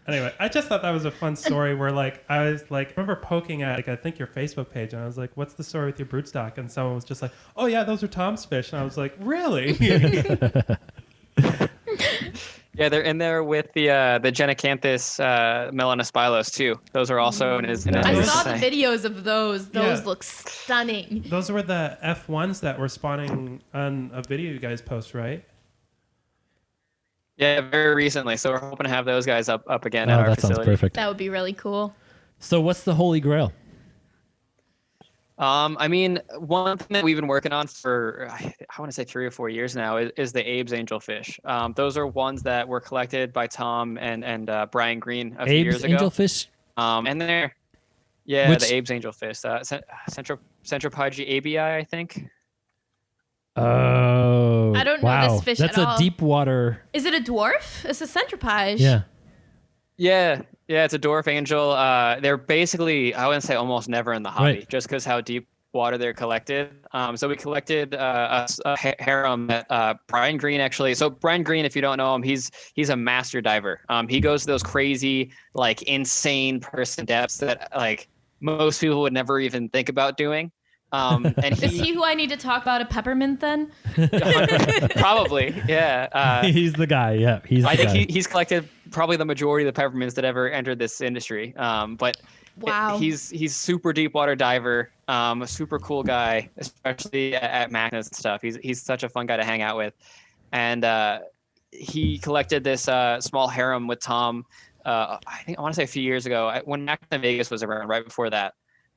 Anyway, I just thought that was a fun story where I was like, I remember poking at I think your Facebook page, and I was like, what's the story with your broodstock? And someone was just like, oh yeah, those are Tom's fish. And I was like, really? Yeah, they're in there with the Genacanthus melanospilos too. Those are also in his. Nice. I Those- saw the videos of those. Those Yeah. look stunning. Those were the F1s that were spawning on a video you guys post, right? Yeah, very recently. So we're hoping to have those guys up again at Oh, our that sounds facility. perfect. That would be really cool. So what's the Holy Grail? I mean, one thing that we've been working on for I want to say 3 or 4 years now is the Abe's angelfish. Those are ones that were collected by Tom and Brian Green a few years Abe's ago. angelfish? And they're the Abe's angelfish, Centropyge abii, I think. Oh. I don't know wow. this fish That's at a all. deep water. Is it a dwarf? It's a centropage. Yeah. Yeah, it's a dwarf angel. They're basically, I wouldn't say almost never in the hobby, Right. just because how deep water they're collected. So we collected a harem that Brian Green actually. So Brian Green, if you don't know him, he's a master diver. He goes to those crazy, insane person depths that most people would never even think about doing. And Is he who I need to talk about at Peppermint then? probably, yeah. He's the guy. Yeah. He's the I guy. think he's collected probably the majority of the peppermints that ever entered this industry. But Wow. He's super deep water diver, a super cool guy, especially at Magnus and stuff. He's such a fun guy to hang out with, and he collected this small harem with Tom. I want to say a few years ago when Magnus Vegas was around, right before that.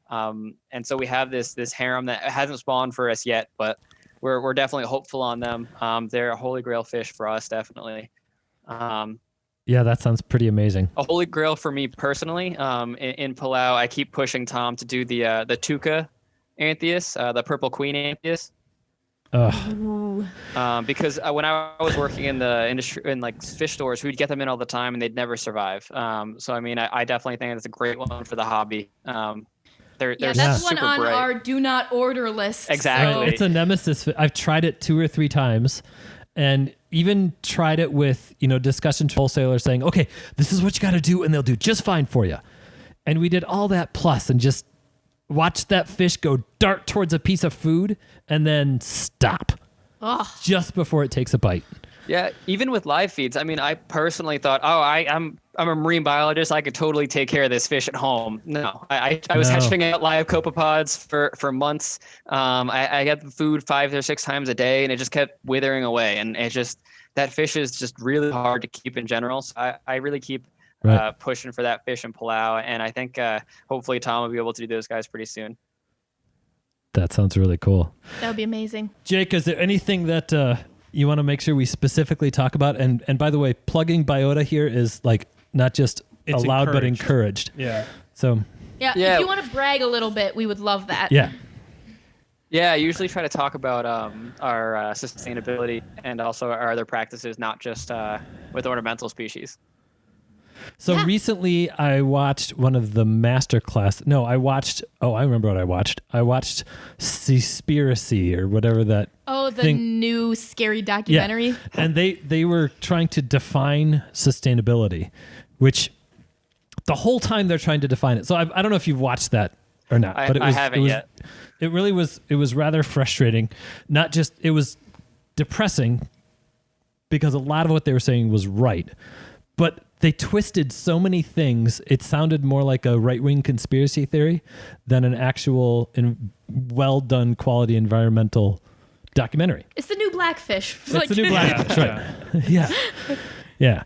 And so we have this harem that hasn't spawned for us yet, but we're definitely hopeful on them. They're a holy grail fish for us, definitely. Yeah, that sounds pretty amazing. A holy grail for me personally. In Palau, I keep pushing Tom to do the Tuca Anthias, the purple queen Anthias. Because when I was working in the industry in like fish stores, we'd get them in all the time and they'd never survive. So I mean, I definitely think it's a great one for the hobby. That's one on bright. our do not order list. Exactly. So. It's a nemesis. I've tried it 2 or 3 times. And even tried it with, discussion wholesalers saying, okay, this is what you got to do, and they'll do just fine for you. And we did all that plus and just watched that fish go dart towards a piece of food and then stop just before it takes a bite. Yeah, even with live feeds, I mean, I personally thought, I'm a marine biologist. I could totally take care of this fish at home. No, I was hatching out live copepods for months. I got the food 5 or 6 times a day, and it just kept withering away. And that fish is just really hard to keep in general. So I really keep pushing for that fish in Palau. And I think hopefully Tom will be able to do those guys pretty soon. That sounds really cool. That would be amazing. Jake, is there anything that you want to make sure we specifically talk about? And by the way, plugging Biota here is like not just It's allowed, but encouraged. encouraged. Yeah. So Yeah, if you want to brag a little bit, we would love that. yeah. Yeah, I usually try to talk about our sustainability and also our other practices, not just with ornamental species. So recently I watched one of the master class. No, I remember what I watched. I watched Seaspiracy or whatever that. Oh, the thing. new scary documentary. Yeah. And they were trying to define sustainability, which the whole time they're trying to define it. So I don't know if you've watched that or not, but I haven't yet. It really was. It was rather frustrating. Not just, it was depressing because a lot of what they were saying was right, but they twisted so many things. It sounded more like a right-wing conspiracy theory than an actual well-done quality environmental documentary. It's the new Blackfish. It's the new Blackfish, right? Yeah, yeah.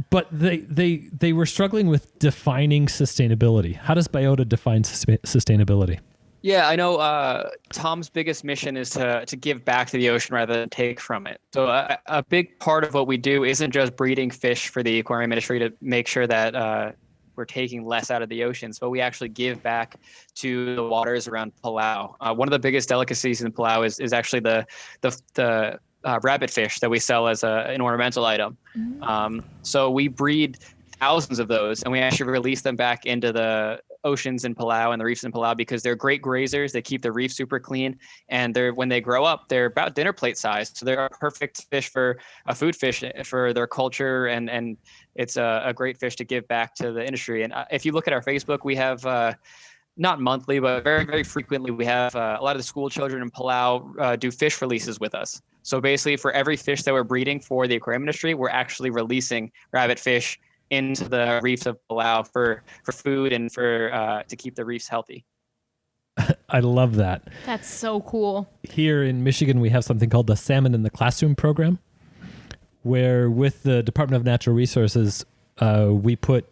But they were struggling with defining sustainability. How does Biota define sustainability? Yeah, I know Tom's biggest mission is to give back to the ocean rather than take from it. So a big part of what we do isn't just breeding fish for the aquarium industry to make sure that we're taking less out of the oceans, but we actually give back to the waters around Palau. One of the biggest delicacies in Palau is actually the rabbit fish that we sell as an ornamental item. Mm-hmm. So we breed thousands of those, and we actually release them back into the oceans in Palau and the reefs in Palau because they're great grazers. They keep the reef super clean, and when they grow up, they're about dinner plate size. So they're a perfect fish for a food fish for their culture, and it's a great fish to give back to the industry. And if you look at our Facebook, we have not monthly, but very, very frequently, we have a lot of the school children in Palau do fish releases with us. So basically, for every fish that we're breeding for the aquarium industry, we're actually releasing rabbit fish into the reefs of Palau for food and for to keep the reefs healthy. I love that. That's so cool. Here in Michigan, we have something called the Salmon in the Classroom program, where with the Department of Natural Resources, we put,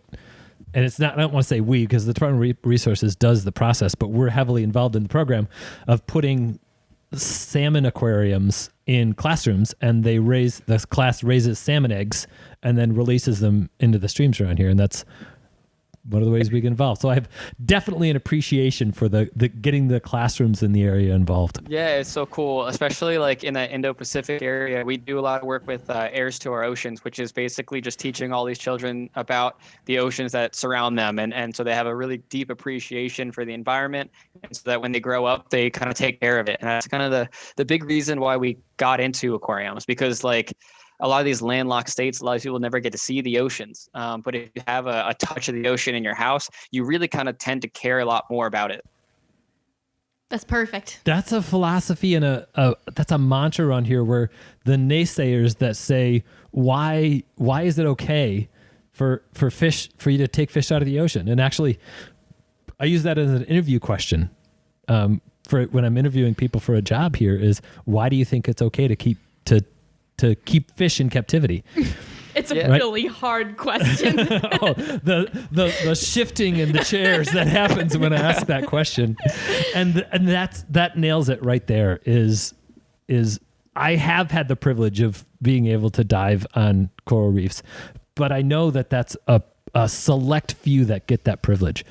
and it's not, I don't want to say we, because the Department of Resources does the process, but we're heavily involved in the program of putting salmon aquariums in classrooms, and the class raises salmon eggs and then releases them into the streams around here. And that's one of the ways we get involved. So I have definitely an appreciation for the getting the classrooms in the area involved. Yeah, it's so cool, especially like in the Indo-Pacific area. We do a lot of work with Heirs to Our Oceans, which is basically just teaching all these children about the oceans that surround them. And so they have a really deep appreciation for the environment. And so that when they grow up, they kind of take care of it. And that's kind of the big reason why we got into aquariums, because like a lot of these landlocked states, a lot of people never get to see the oceans. But if you have a touch of the ocean in your house, you really kind of tend to care a lot more about it. That's perfect. That's a philosophy and that's a mantra around here, where the naysayers that say, why is it okay for you to take fish out of the ocean? And actually, I use that as an interview question for when I'm interviewing people for a job here is why do you think it's okay to keep fish in captivity? It's a really hard question. Oh, the shifting in the chairs that happens when I ask that question, and that nails it right there. Is I have had the privilege of being able to dive on coral reefs, but I know that that's a select few that get that privilege.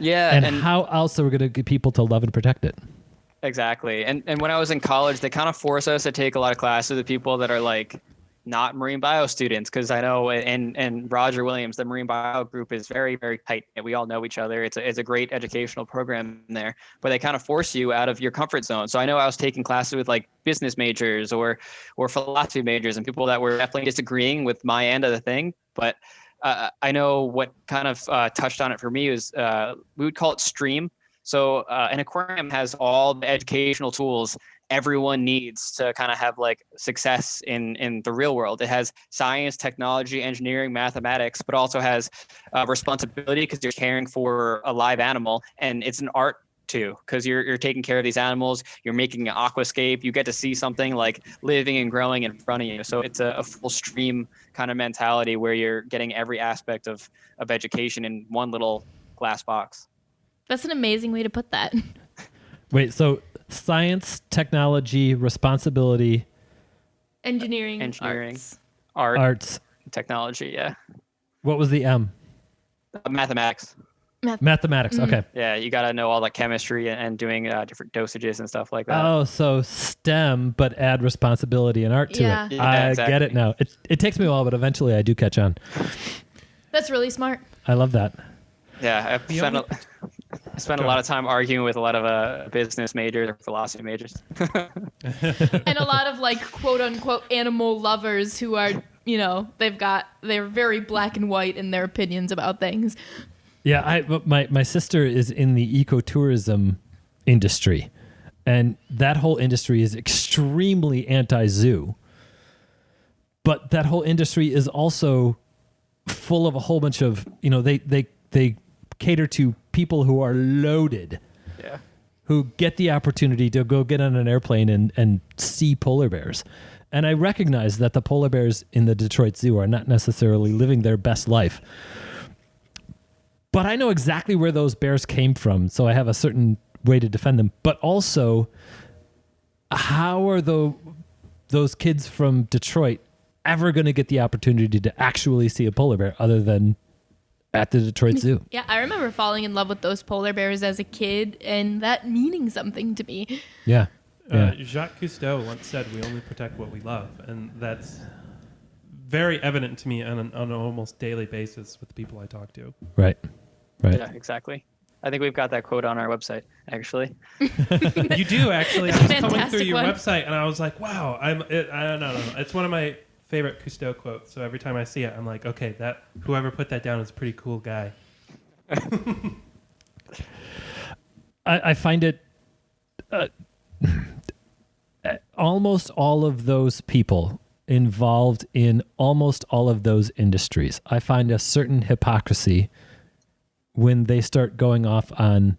Yeah, and how else are we going to get people to love and protect it? Exactly. And when I was in college, they kind of force us to take a lot of classes with people that are like not marine bio students, because I know and Roger Williams, the marine bio group is very, very tight. We all know each other. It's a great educational program there, but they kind of force you out of your comfort zone. So I know I was taking classes with like business majors or philosophy majors and people that were definitely disagreeing with my end of the thing. But I know what kind of touched on it for me was we would call it STREAM. So an aquarium has all the educational tools everyone needs to kind of have like success in the real world. It has science, technology, engineering, mathematics, but also has responsibility because you're caring for a live animal, and it's an art too, because you're taking care of these animals. You're making an aquascape. You get to see something like living and growing in front of you. So it's a full stream kind of mentality where you're getting every aspect of education in one little glass box. That's an amazing way to put that. Wait, so science, technology, responsibility, engineering, arts, technology. Yeah. What was the M? Mathematics. Mathematics. Mm-hmm. Okay. Yeah, you got to know all the chemistry and doing different dosages and stuff like that. Oh, so STEM, but add responsibility and art to it. Yeah, I exactly. get it now. It takes me a while, but eventually I do catch on. That's really smart. I love that. Yeah, I spent a lot of time arguing with a lot of business majors or philosophy majors. And a lot of like quote unquote animal lovers who are, they're very black and white in their opinions about things. Yeah, my sister is in the ecotourism industry, and that whole industry is extremely anti-zoo. But that whole industry is also full of a whole bunch of, they cater to people who are loaded, who get the opportunity to go get on an airplane and see polar bears. And I recognize that the polar bears in the Detroit Zoo are not necessarily living their best life. But I know exactly where those bears came from, so I have a certain way to defend them. But also, how are those kids from Detroit ever going to get the opportunity to actually see a polar bear other than at the Detroit Zoo? Yeah, I remember falling in love with those polar bears as a kid and that meaning something to me. Yeah. Jacques Cousteau once said, "We only protect what we love," and that's very evident to me on an almost daily basis with the people I talk to. Right. Yeah, exactly. I think we've got that quote on our website, actually. You do, actually. It's I was a coming through your one. website, and I was like, wow, I don't know. It's one of my favorite Cousteau quotes, so every time I see it, I'm like, okay, that whoever put that down is a pretty cool guy. I find it... almost all of those people involved in almost all of those industries, I find a certain hypocrisy when they start going off on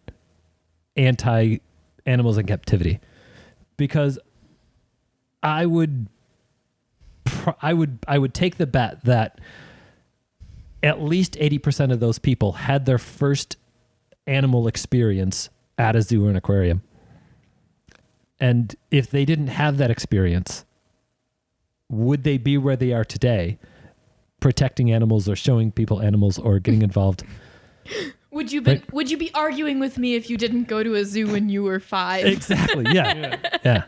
anti-animals in captivity, because I would take the bet that at least 80% of those people had their first animal experience at a zoo or an aquarium. And if they didn't have that experience, would they be where they are today, protecting animals or showing people animals or getting involved? Would you be arguing with me if you didn't go to a zoo when you were 5? Exactly. Yeah.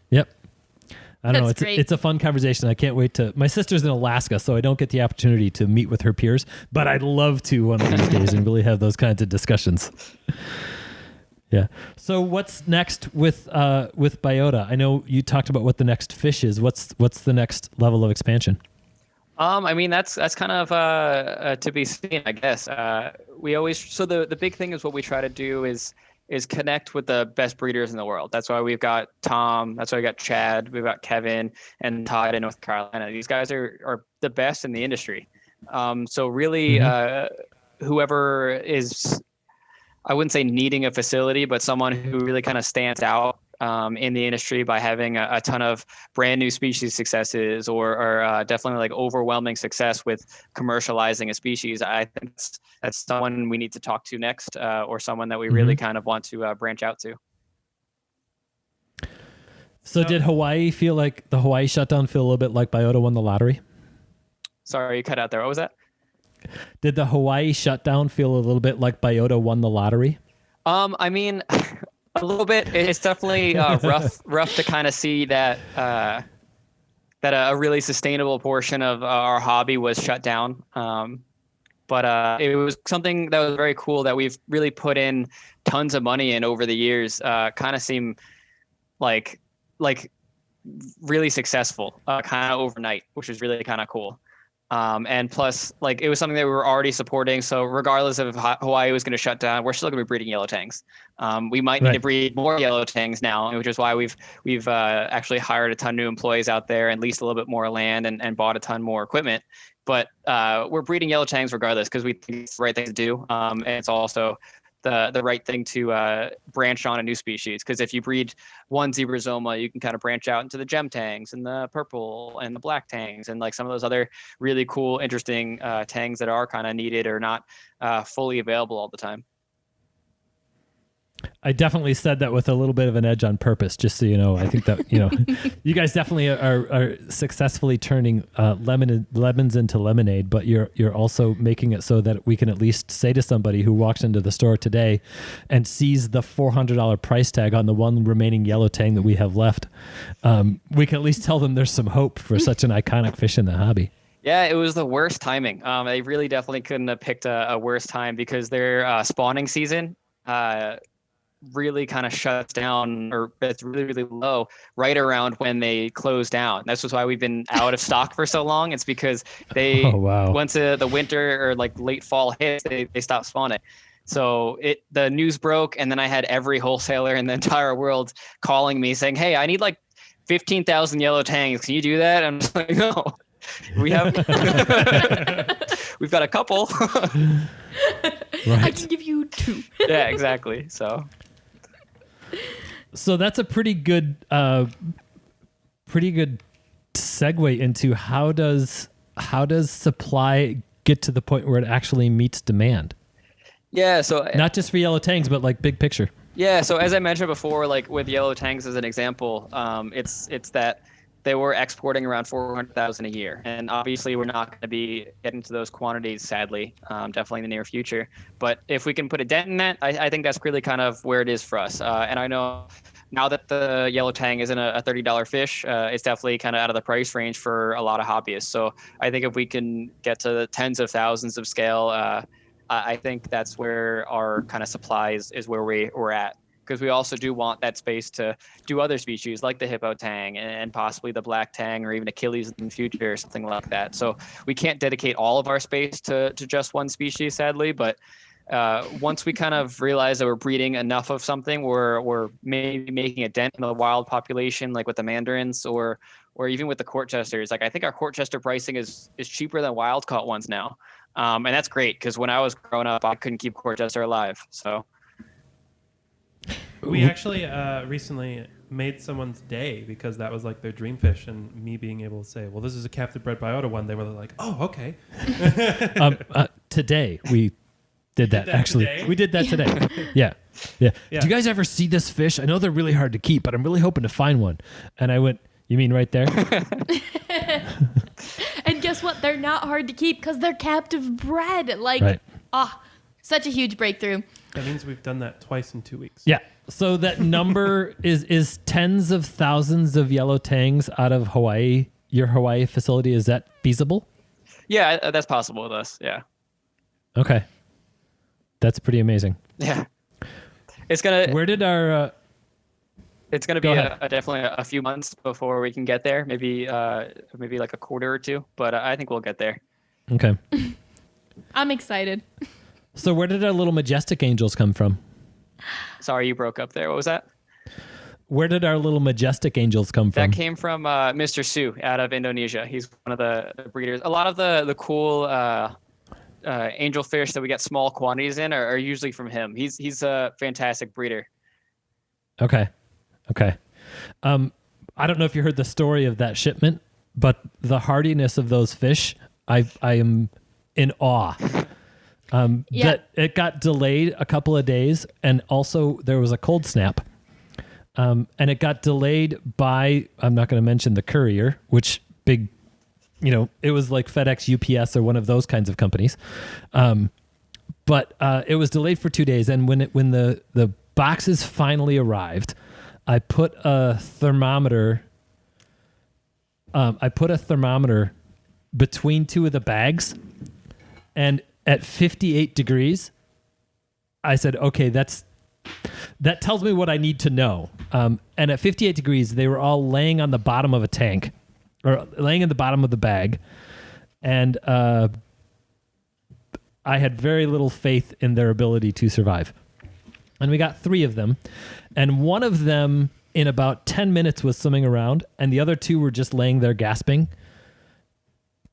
Yep. I don't know. It's a fun conversation. I can't wait to. My sister's in Alaska, so I don't get the opportunity to meet with her peers, but I'd love to one of these days and really have those kinds of discussions. Yeah. So what's next with Biota? I know you talked about what the next fish is. What's the next level of expansion? I mean, that's kind of to be seen, I guess. We always, so the big thing is what we try to do is connect with the best breeders in the world. That's why we've got Tom. That's why we got Chad. We've got Kevin and Todd in North Carolina. These guys are the best in the industry. So really, whoever is I wouldn't say needing a facility, but someone who really kind of stands out in the industry by having a ton of brand new species successes or definitely like overwhelming success with commercializing a species. I think that's someone we need to talk to next, or someone that we really kind of want to branch out to. So did Hawaii feel like the Hawaii shutdown feel a little bit like Biota won the lottery? Sorry, you cut out there. What was that? Did the Hawaii shutdown feel a little bit like Biota won the lottery? I mean, a little bit. It's definitely rough to kind of see that that a really sustainable portion of our hobby was shut down. But it was something that was very cool that we've really put in tons of money in over the years. Kind of seem like really successful kind of overnight, which is really kind of cool. And plus, like, it was something that we were already supporting. So regardless of if Hawaii was going to shut down, we're still going to be breeding yellow tangs. We might need to breed more yellow tangs now, which is why we've actually hired a ton of new employees out there and leased a little bit more land and bought a ton more equipment. But we're breeding yellow tangs regardless because we think it's the right thing to do. And it's also the right thing to branch on a new species, because if you breed one zebrasoma, you can kind of branch out into the gem tangs and the purple and the black tangs and like some of those other really cool, interesting tangs that are kind of needed or not fully available all the time. I definitely said that with a little bit of an edge on purpose, just so you know. I think that, you know, you guys definitely are successfully turning lemons into lemonade, but you're also making it so that we can at least say to somebody who walks into the store today and sees the $400 price tag on the one remaining yellow tang that we have left, we can at least tell them there's some hope for such an iconic fish in the hobby. Yeah, it was the worst timing. They really definitely couldn't have picked a worse time because their spawning season really kind of shuts down, or it's really, really low right around when they close down. That's just why we've been out of stock for so long. It's because they, once the winter or like late fall hits, they stop spawning. So the news broke, and then I had every wholesaler in the entire world calling me saying, "Hey, I need like 15,000 yellow tangs. Can you do that?" I'm just like, "No, we have, we've got a couple." I can give you 2. Yeah, exactly. So that's a pretty good segue into how does supply get to the point where it actually meets demand? Yeah, so not just for yellow tangs, but like big picture. Yeah, so as I mentioned before, like with yellow tangs as an example, it's that they were exporting around 400,000 a year. And obviously we're not going to be getting to those quantities, sadly, definitely in the near future. But if we can put a dent in that, I think that's really kind of where it is for us. And I know now that the yellow tang isn't a $30 fish, it's definitely kind of out of the price range for a lot of hobbyists. So I think if we can get to the tens of thousands of scale, I think that's where our kind of supplies is where we're at. Because we also do want that space to do other species like the hippo tang and possibly the black tang or even Achilles in the future or something like that. So we can't dedicate all of our space to just one species, sadly. But once we kind of realize that we're breeding enough of something, we're maybe making a dent in the wild population, like with the mandarins or even with the court chesters. Like I think our court chester pricing is cheaper than wild caught ones now. And that's great because when I was growing up, I couldn't keep court chester alive. So. We actually recently made someone's day because that was like their dream fish, and me being able to say, well, this is a captive bred Biota one, they were like, oh, okay. Today we did that actually. Today? We did that today. Yeah. Do you guys ever see this fish? I know they're really hard to keep, but I'm really hoping to find one. And I went, you mean right there? And guess what? They're not hard to keep because they're captive bred. Like, such a huge breakthrough. That means we've done that twice in 2 weeks. Yeah. So that number is tens of thousands of yellow tangs out of Hawaii. Your Hawaii facility, is that feasible? Yeah, that's possible with us. Yeah. Okay. That's pretty amazing. Yeah. It's gonna. Where did our? It's gonna be definitely a few months before we can get there. Maybe like a quarter or two, but I think we'll get there. Okay. I'm excited. So where did our little majestic angels come from? Sorry, you broke up there. What was that? Where did our little majestic angels come from? That came from Mr. Su out of Indonesia. He's one of the breeders. A lot of the cool angelfish that we get small quantities in are usually from him. He's a fantastic breeder. Okay. I don't know if you heard the story of that shipment, but the hardiness of those fish, I am in awe. That it got delayed a couple of days, and also there was a cold snap. And it got delayed by, I'm not going to mention the courier, which big, it was like FedEx, UPS, or one of those kinds of companies. But it was delayed for 2 days. And when the boxes finally arrived, I put a thermometer between two of the bags, and at 58 degrees, I said, okay, that tells me what I need to know. And at 58 degrees, they were all laying on the bottom of a tank, or laying in the bottom of the bag. And I had very little faith in their ability to survive. And we got 3 of them. And one of them, in about 10 minutes, was swimming around, and the other 2 were just laying there gasping.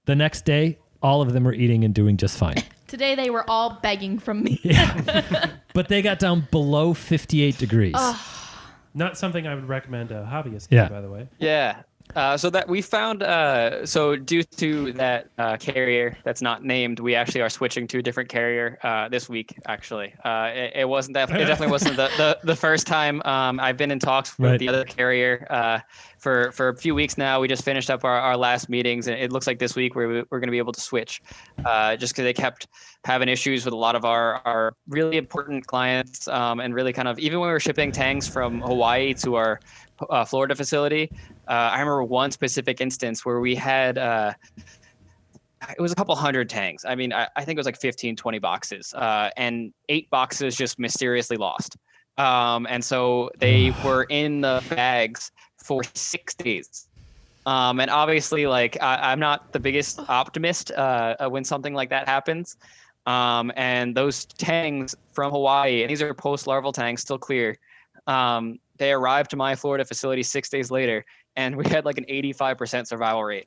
The next day, all of them were eating and doing just fine. Today, they were all begging from me. Yeah. But they got down below 58 degrees. Not something I would recommend a hobbyist do, by the way. Yeah. So that we found, so due to that carrier that's not named, we actually are switching to a different carrier this week. Actually, it wasn't that. It definitely wasn't the first time. I've been in talks with the other carrier for a few weeks now. We just finished up our last meetings, and it looks like this week we're going to be able to switch, just because they kept having issues with a lot of our really important clients, and really kind of, even when we were shipping tangs from Hawaii to our Florida facility. I remember one specific instance where we had, it was a couple hundred tangs. I mean, I think it was like 15, 20 boxes, and 8 boxes just mysteriously lost. And so they were in the bags for 6 days. And obviously, like, I'm not the biggest optimist when something like that happens. And those tangs from Hawaii, and these are post-larval tangs, still clear, they arrived to my Florida facility 6 days later, and we had like an 85% survival rate.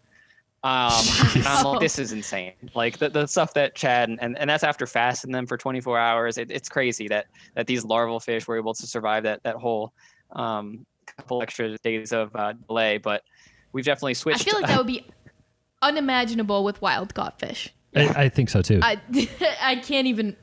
And I'm like, this is insane. Like the stuff that Chad, and that's after fasting them for 24 hours. It's crazy that these larval fish were able to survive that whole couple extra days of delay. But we've definitely switched. I feel like that would be unimaginable with wild caught fish. I think so too. I can't even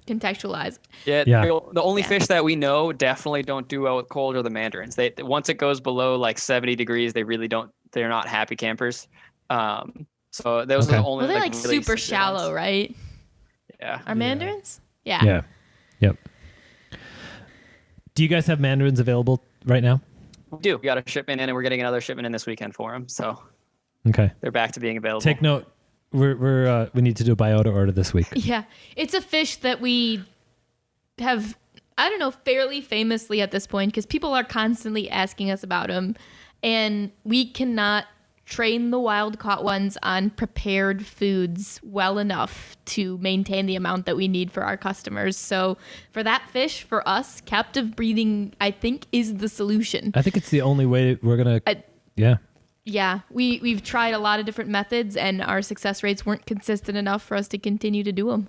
contextualize. Yeah. The only fish that we know definitely don't do well with cold are the mandarins. They, once it goes below like 70 degrees, they really don't. They're not happy campers. So those are the only. Well, they're like really super shallow, ones. right? Yeah. Are mandarins? Yeah. Yeah. Yep. Do you guys have mandarins available right now? We do. We got a shipment in, and we're getting another shipment in this weekend for them. So okay, they're back to being available. Take note. We need to do a Biota order this week. Yeah, it's a fish that we have, I don't know, fairly famously at this point, because people are constantly asking us about them, and we cannot train the wild caught ones on prepared foods well enough to maintain the amount that we need for our customers. So for that fish, for us, captive breeding, I think, is the solution. I think it's the only way we're gonna. Yeah, we've tried a lot of different methods, and our success rates weren't consistent enough for us to continue to do them.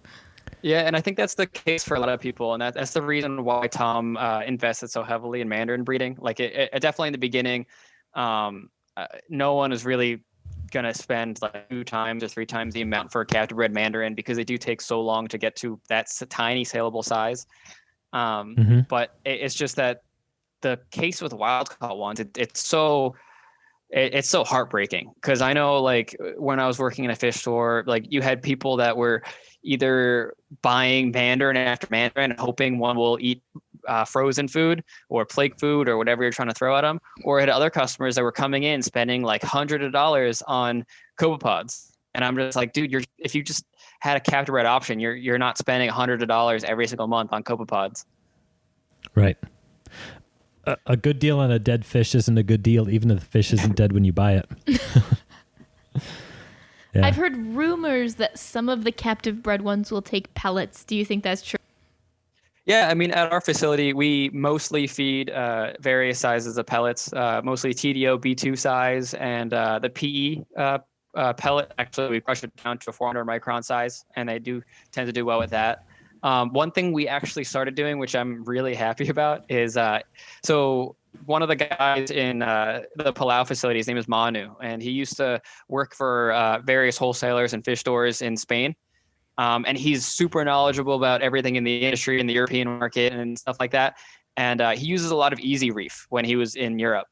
Yeah, and I think that's the case for a lot of people, and that's the reason why Tom invested so heavily in mandarin breeding. Like it definitely in the beginning, no one is really gonna spend like 2 times or 3 times the amount for a captive bred mandarin, because they do take so long to get to that tiny saleable size. But it's just that the case with wild caught ones, it's so heartbreaking, because I know, like, when I was working in a fish store, like, you had people that were either buying mandarin after mandarin and hoping one will eat frozen food or plate food or whatever you're trying to throw at them, or had other customers that were coming in spending like hundreds of dollars on copepods. And I'm just like, dude, if you just had a captive bred option, you're not spending hundreds of dollars every single month on copepods. Right. A good deal on a dead fish isn't a good deal, even if the fish isn't dead when you buy it. Yeah. I've heard rumors that some of the captive bred ones will take pellets. Do you think that's true? Yeah, I mean, at our facility, we mostly feed various sizes of pellets, mostly TDO B2 size and the PE pellet, actually, we crush it down to a 400 micron size, and they do tend to do well with that. One thing we actually started doing, which I'm really happy about, is so one of the guys in the Palau facility, his name is Manu, and he used to work for various wholesalers and fish stores in Spain. And he's super knowledgeable about everything in the industry, in the European market and stuff like that. And he uses a lot of Easy Reef when he was in Europe.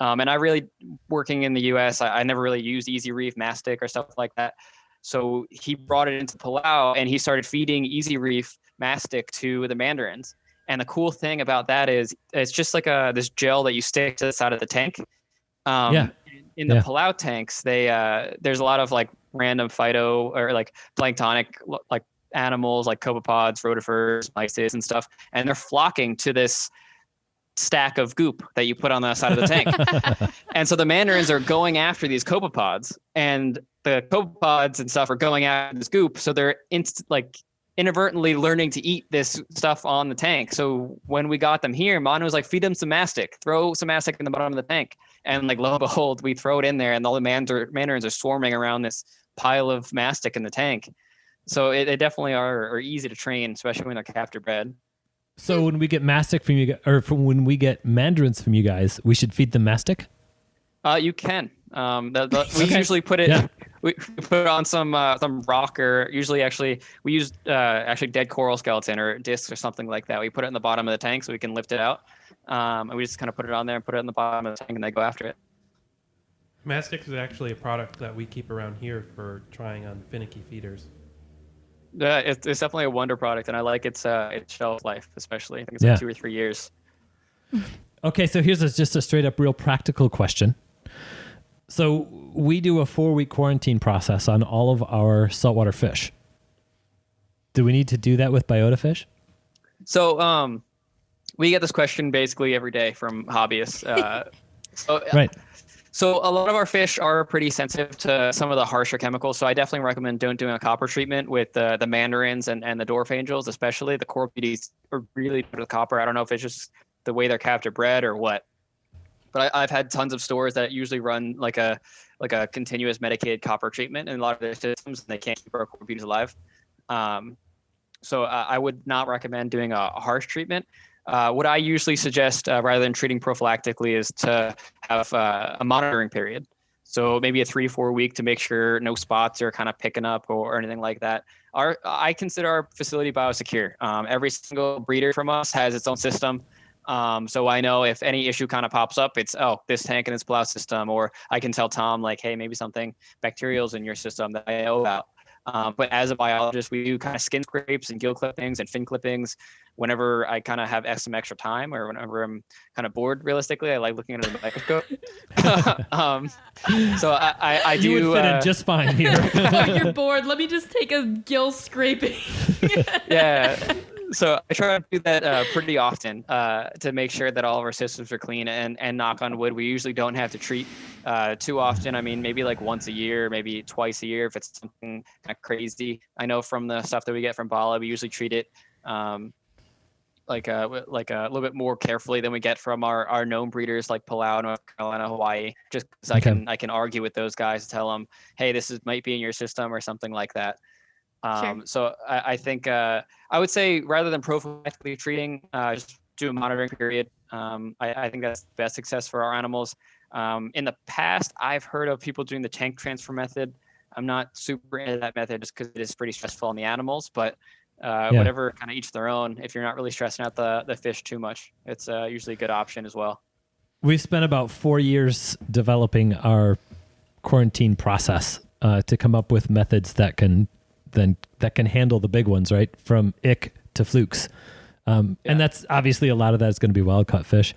And I really, working in the US, I never really used Easy Reef, mastic, or stuff like that. So he brought it into Palau and he started feeding Easy Reef mastic to the mandarins. And the cool thing about that is it's just like this gel that you stick to the side of the tank. In the Palau tanks, there's a lot of like random phyto or like planktonic like animals like copepods, rotifers, mysis and stuff. And they're flocking to this stack of goop that you put on the side of the tank. And so the mandarins are going after these copepods, and the copepods and stuff are going after this goop. So they're inadvertently learning to eat this stuff on the tank. So when we got them here, Manu was like, feed them some mastic, throw some mastic in the bottom of the tank. And like, lo and behold, we throw it in there and all the mandarins are swarming around this pile of mastic in the tank. So they definitely are easy to train, especially when they're captive bred. So when we get mastic from you, when we get mandarins from you guys, we should feed them mastic? You can. We usually put it. Yeah. We put it on some rock, or usually we use dead coral skeleton or discs or something like that. We put it in the bottom of the tank so we can lift it out, and we just kind of put it on there and put it in the bottom of the tank, and they go after it. Mastic is actually a product that we keep around here for trying on finicky feeders. Yeah, it's definitely a wonder product, and I like its shelf life, especially. I think it's like 2 or 3 years. Okay, so here's just a straight up real practical question. So we do a 4-week quarantine process on all of our saltwater fish. Do we need to do that with Biota fish? So we get this question basically every day from hobbyists. Right. So a lot of our fish are pretty sensitive to some of the harsher chemicals. So I definitely recommend don't doing a copper treatment with the mandarins and the dwarf angels, especially. The coral beauties are really good with copper. I don't know if it's just the way they're captive bred or what. But I've had tons of stores that usually run like a continuous medicated copper treatment in a lot of their systems, and they can't keep our coral beauties alive. So I would not recommend doing a harsh treatment. What I usually suggest, rather than treating prophylactically, is to have a monitoring period. So maybe a 3-4 week to make sure no spots are kind of picking up or anything like that. I consider our facility biosecure. Every single breeder from us has its own system. So I know if any issue kind of pops up, it's, this tank in its Palau system, or I can tell Tom like, hey, maybe something bacterial's in your system that I know about. But as a biologist, we do kind of skin scrapes and gill clippings and fin clippings whenever I kind of have some extra time, or whenever I'm kind of bored. Realistically, I like looking under the microscope. So I do. You would fit in just fine here. You're bored. Let me just take a gill scraping. Yeah. So I try to do that pretty often to make sure that all of our systems are clean, and knock on wood, we usually don't have to treat too often. I mean, maybe like once a year, maybe twice a year if it's something kind of crazy. I know from the stuff that we get from Bala, we usually treat it like a little bit more carefully than we get from our known breeders like Palau, North Carolina, Hawaii, just because I can argue with those guys, tell them, hey, might be in your system or something like that. Sure. So I think I would say rather than prophylactically treating, just do a monitoring period. I think that's the best success for our animals. In the past, I've heard of people doing the tank transfer method. I'm not super into that method just because it is pretty stressful on the animals, but whatever, kind of each their own. If you're not really stressing out the fish too much, it's usually a good option as well. We've spent about 4 years developing our quarantine process to come up with methods that can handle the big ones, right? From ick to flukes. And that's obviously, a lot of that is going to be wild caught fish.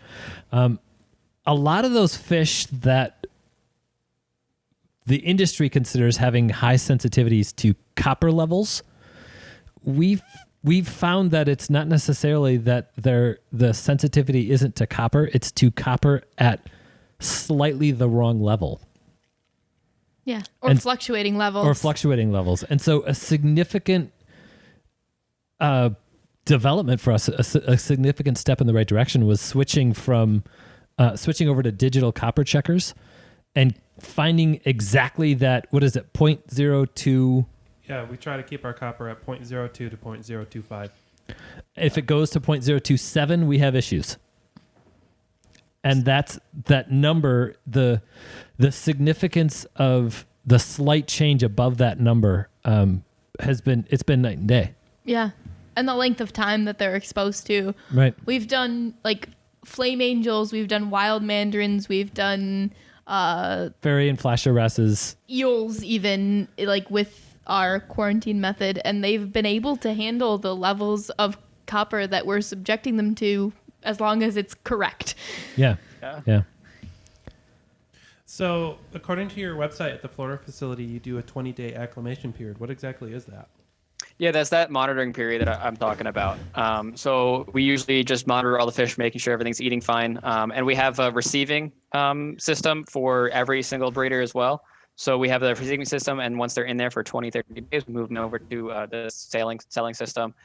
A lot of those fish that the industry considers having high sensitivities to copper levels, we've found that it's not necessarily that the sensitivity isn't to copper, it's to copper at slightly the wrong level. Yeah, or fluctuating levels. And so a significant development for us, a significant step in the right direction, was switching over to digital copper checkers and finding exactly that, what is it, 0.02. Yeah, we try to keep our copper at 0.02 to 0.025. If it goes to 0.027, we have issues. And that's that number, the significance of the slight change above that number it's been night and day. Yeah. And the length of time that they're exposed to. Right. We've done like flame angels, we've done wild mandarins, we've done fairy and flash arresses, eels even, like with our quarantine method, and they've been able to handle the levels of copper that we're subjecting them to as long as it's correct. Yeah. So, according to your website at the Florida facility, you do a 20-day acclimation period. What exactly is that? Yeah, that's that monitoring period that I'm talking about. So we usually just monitor all the fish, making sure everything's eating fine. And we have a receiving system for every single breeder as well. So we have the receiving system, and once they're in there for 20, 30 days, we move them over to the selling system.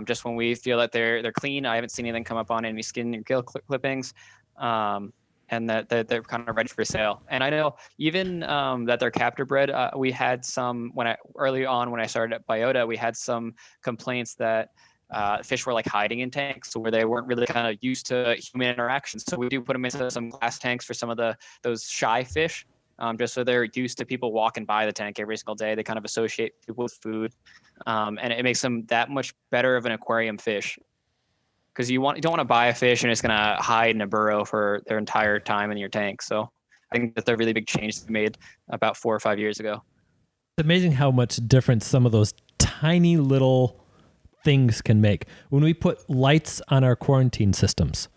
Just when we feel that they're clean, I haven't seen anything come up on any skin or gill clippings, and that they're kind of ready for sale. And I know even that they're captive bred. We had some early on when I started at Biota, we had some complaints that fish were like hiding in tanks where they weren't really kind of used to human interactions. So we do put them into some glass tanks for some of those shy fish. Just so they're used to people walking by the tank every single day. They kind of associate people with food, and it makes them that much better of an aquarium fish. Because you don't want to buy a fish and it's going to hide in a burrow for their entire time in your tank. So I think that's a really big change they made about 4 or 5 years ago. It's amazing how much difference some of those tiny little things can make. When we put lights on our quarantine systems,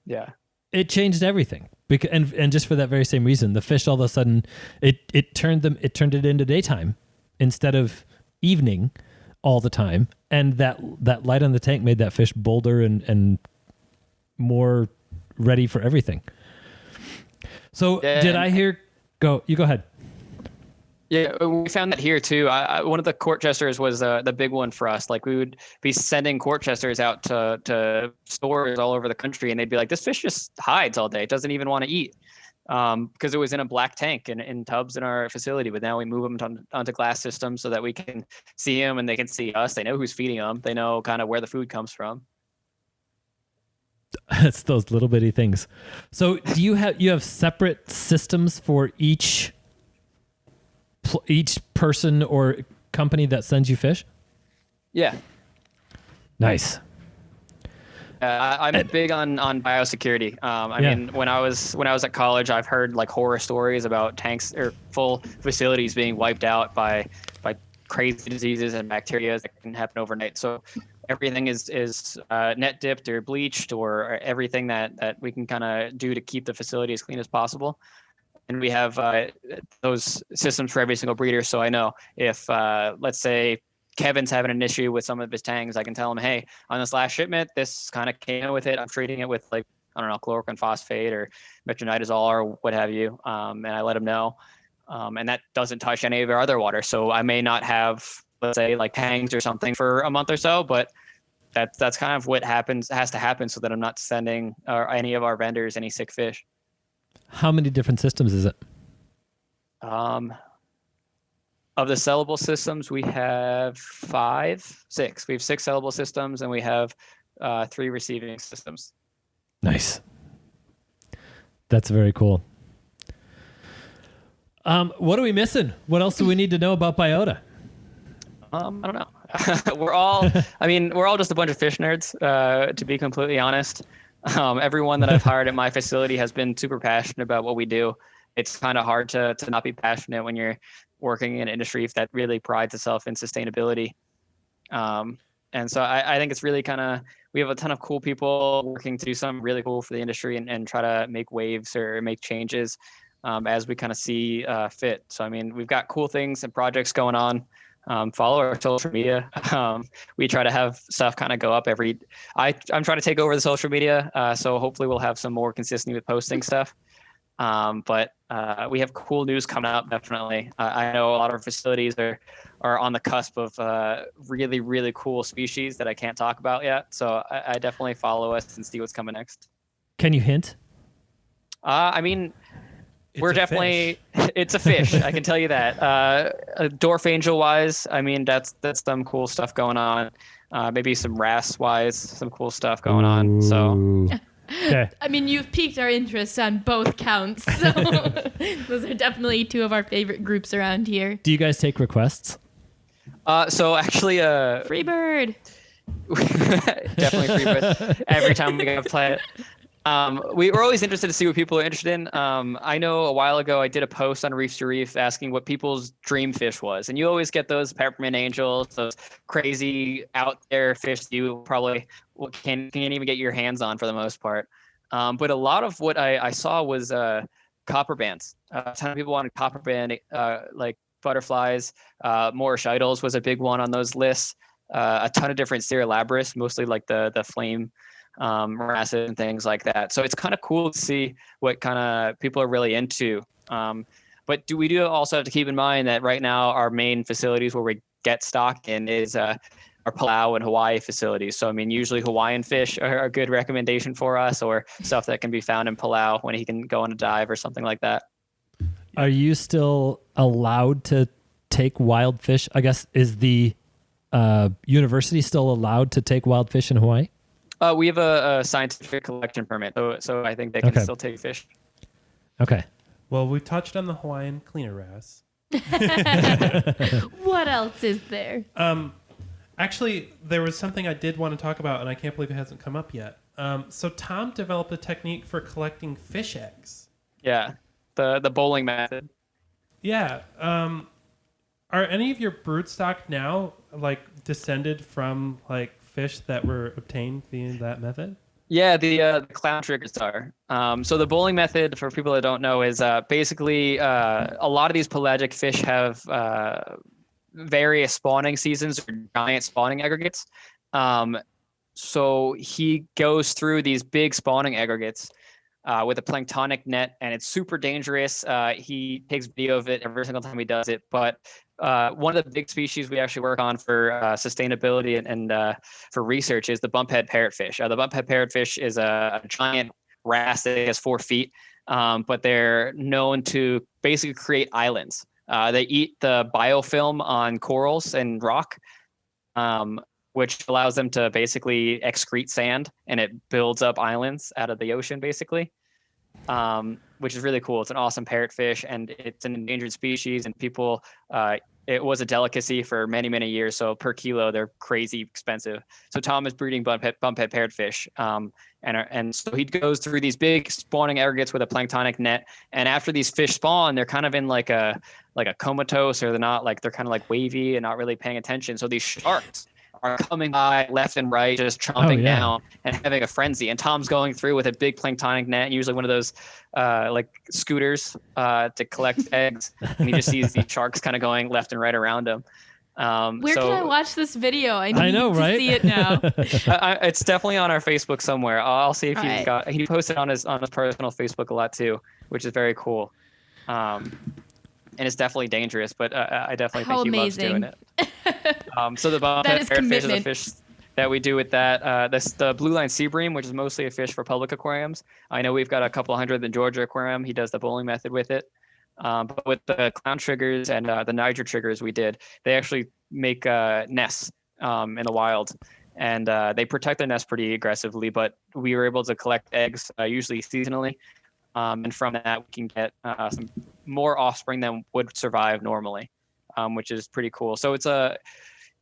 Yeah. it changed everything. And just for that very same reason, the fish all of a sudden it turned it into daytime instead of evening all the time, and that light on the tank made that fish bolder and more ready for everything. So did I hear? Go ahead. Yeah, we found that here too. One of the court jesters was the big one for us. Like we would be sending court jesters out to stores all over the country, and they'd be like, "This fish just hides all day. It doesn't even want to eat," because it was in a black tank and in tubs in our facility. But now we move them onto glass systems so that we can see them and they can see us. They know who's feeding them. They know kind of where the food comes from. It's those little bitty things. So do you have separate systems for each person or company that sends you fish? Yeah. Nice. I'm big on biosecurity. I mean, when I was at college, I've heard like horror stories about tanks or full facilities being wiped out by crazy diseases and bacteria that can happen overnight. So everything is net dipped or bleached, or everything that we can kind of do to keep the facility as clean as possible. And we have those systems for every single breeder. So I know if, let's say, Kevin's having an issue with some of his tangs, I can tell him, hey, on this last shipment, this kind of came in with it. I'm treating it with like, I don't know, chloroquine phosphate or metronidazole or what have you. And I let him know. And that doesn't touch any of our other water. So I may not have, let's say, like tangs or something for a month or so, but that's kind of what has to happen so that I'm not sending any of our vendors any sick fish. How many different systems is it? Of the sellable systems, we have 6. We have 6 sellable systems, and we have 3 receiving systems. Nice. That's very cool. What are we missing? What else do we need to know about Biota? I don't know. we're all just a bunch of fish nerds, to be completely honest. Everyone that I've hired at my facility has been super passionate about what we do. It's kind of hard to not be passionate when you're working in an industry that really prides itself in sustainability. And so I think it's really we have a ton of cool people working to do something really cool for the industry and try to make waves or make changes as we kind of see fit. So, I mean, we've got cool things and projects going on. Follow our social media. We try to have stuff kind of go up I'm trying to take over the social media. So hopefully we'll have some more consistency with posting stuff. But we have cool news coming up, definitely. I know a lot of our facilities are on the cusp of really, really cool species that I can't talk about yet. So I definitely follow us and see what's coming next. Can you hint? I mean, We're definitely it's a fish. I can tell you that. Dwarf angel wise, I mean that's some cool stuff going on. Maybe some wrasse wise, some cool stuff going on. So. Okay. I mean, you've piqued our interest on both counts. So those are definitely two of our favorite groups around here. Do you guys take requests? So actually, Free bird. definitely free bird every time we go play it. We were always interested to see what people are interested in. I know a while ago I did a post on Reefs to Reef asking what people's dream fish was, and you always get those peppermint angels, those crazy out there fish that you probably can't even get your hands on for the most part. But a lot of what I saw was copper bands. A ton of people wanted copper band, like butterflies. Moorish idols was a big one on those lists. A ton of different Cerulabris, mostly like the flame wrasses and things like that. So it's kind of cool to see what kind of people are really into. But we do also have to keep in mind that right now our main facilities where we get stock in is our Palau and Hawaii facilities. So I mean, usually Hawaiian fish are a good recommendation for us, or stuff that can be found in Palau when he can go on a dive or something like that. Are you still allowed to take wild fish? I guess, is the university still allowed to take wild fish in Hawaii? We have a scientific collection permit, so I think they can still take fish. Okay. Well, we touched on the Hawaiian cleaner wrasse. What else is there? Actually, there was something I did want to talk about, and I can't believe it hasn't come up yet. So Tom developed a technique for collecting fish eggs. Yeah, the bowling method. Yeah. Are any of your broodstock now like descended from like fish that were obtained via that method? Yeah, the clown triggers are. So the bowling method, for people that don't know, is basically a lot of these pelagic fish have various spawning seasons or giant spawning aggregates. So he goes through these big spawning aggregates with a planktonic net, and it's super dangerous. He takes video of it every single time he does it. But one of the big species we actually work on for sustainability and for research is the bumphead parrotfish. The bumphead parrotfish is a giant wrasse that has 4 feet, but they're known to basically create islands. They eat the biofilm on corals and rock, which allows them to basically excrete sand, and it builds up islands out of the ocean, basically, which is really cool. It's an awesome parrotfish, and it's an endangered species, and people, it was a delicacy for many, many years. So per kilo, they're crazy expensive. So Tom is breeding bumphead parrotfish, and so he goes through these big spawning aggregates with a planktonic net, and after these fish spawn, they're kind of in like a comatose, or they're kind of like wavy and not really paying attention. So these sharks are coming by left and right, just chomping down and having a frenzy. And Tom's going through with a big planktonic net, usually one of those like scooters to collect eggs. And he just sees these sharks kind of going left and right around him. Where can I watch this video? I need know, to right? see it now. It's definitely on our Facebook somewhere. I'll see if he's got. He posted on his personal Facebook a lot too, which is very cool. And it's definitely dangerous, but I definitely think he loves doing it. So the bumphead parrotfish is a fish that we do with that. The blue line sea bream, which is mostly a fish for public aquariums. I know we've got a couple hundred in Georgia Aquarium. He does the bowling method with it. But with the clown triggers and the Niger triggers we did, they actually make nests in the wild. And they protect their nests pretty aggressively, but we were able to collect eggs usually seasonally. And from that, we can get some more offspring than would survive normally, which is pretty cool. So it's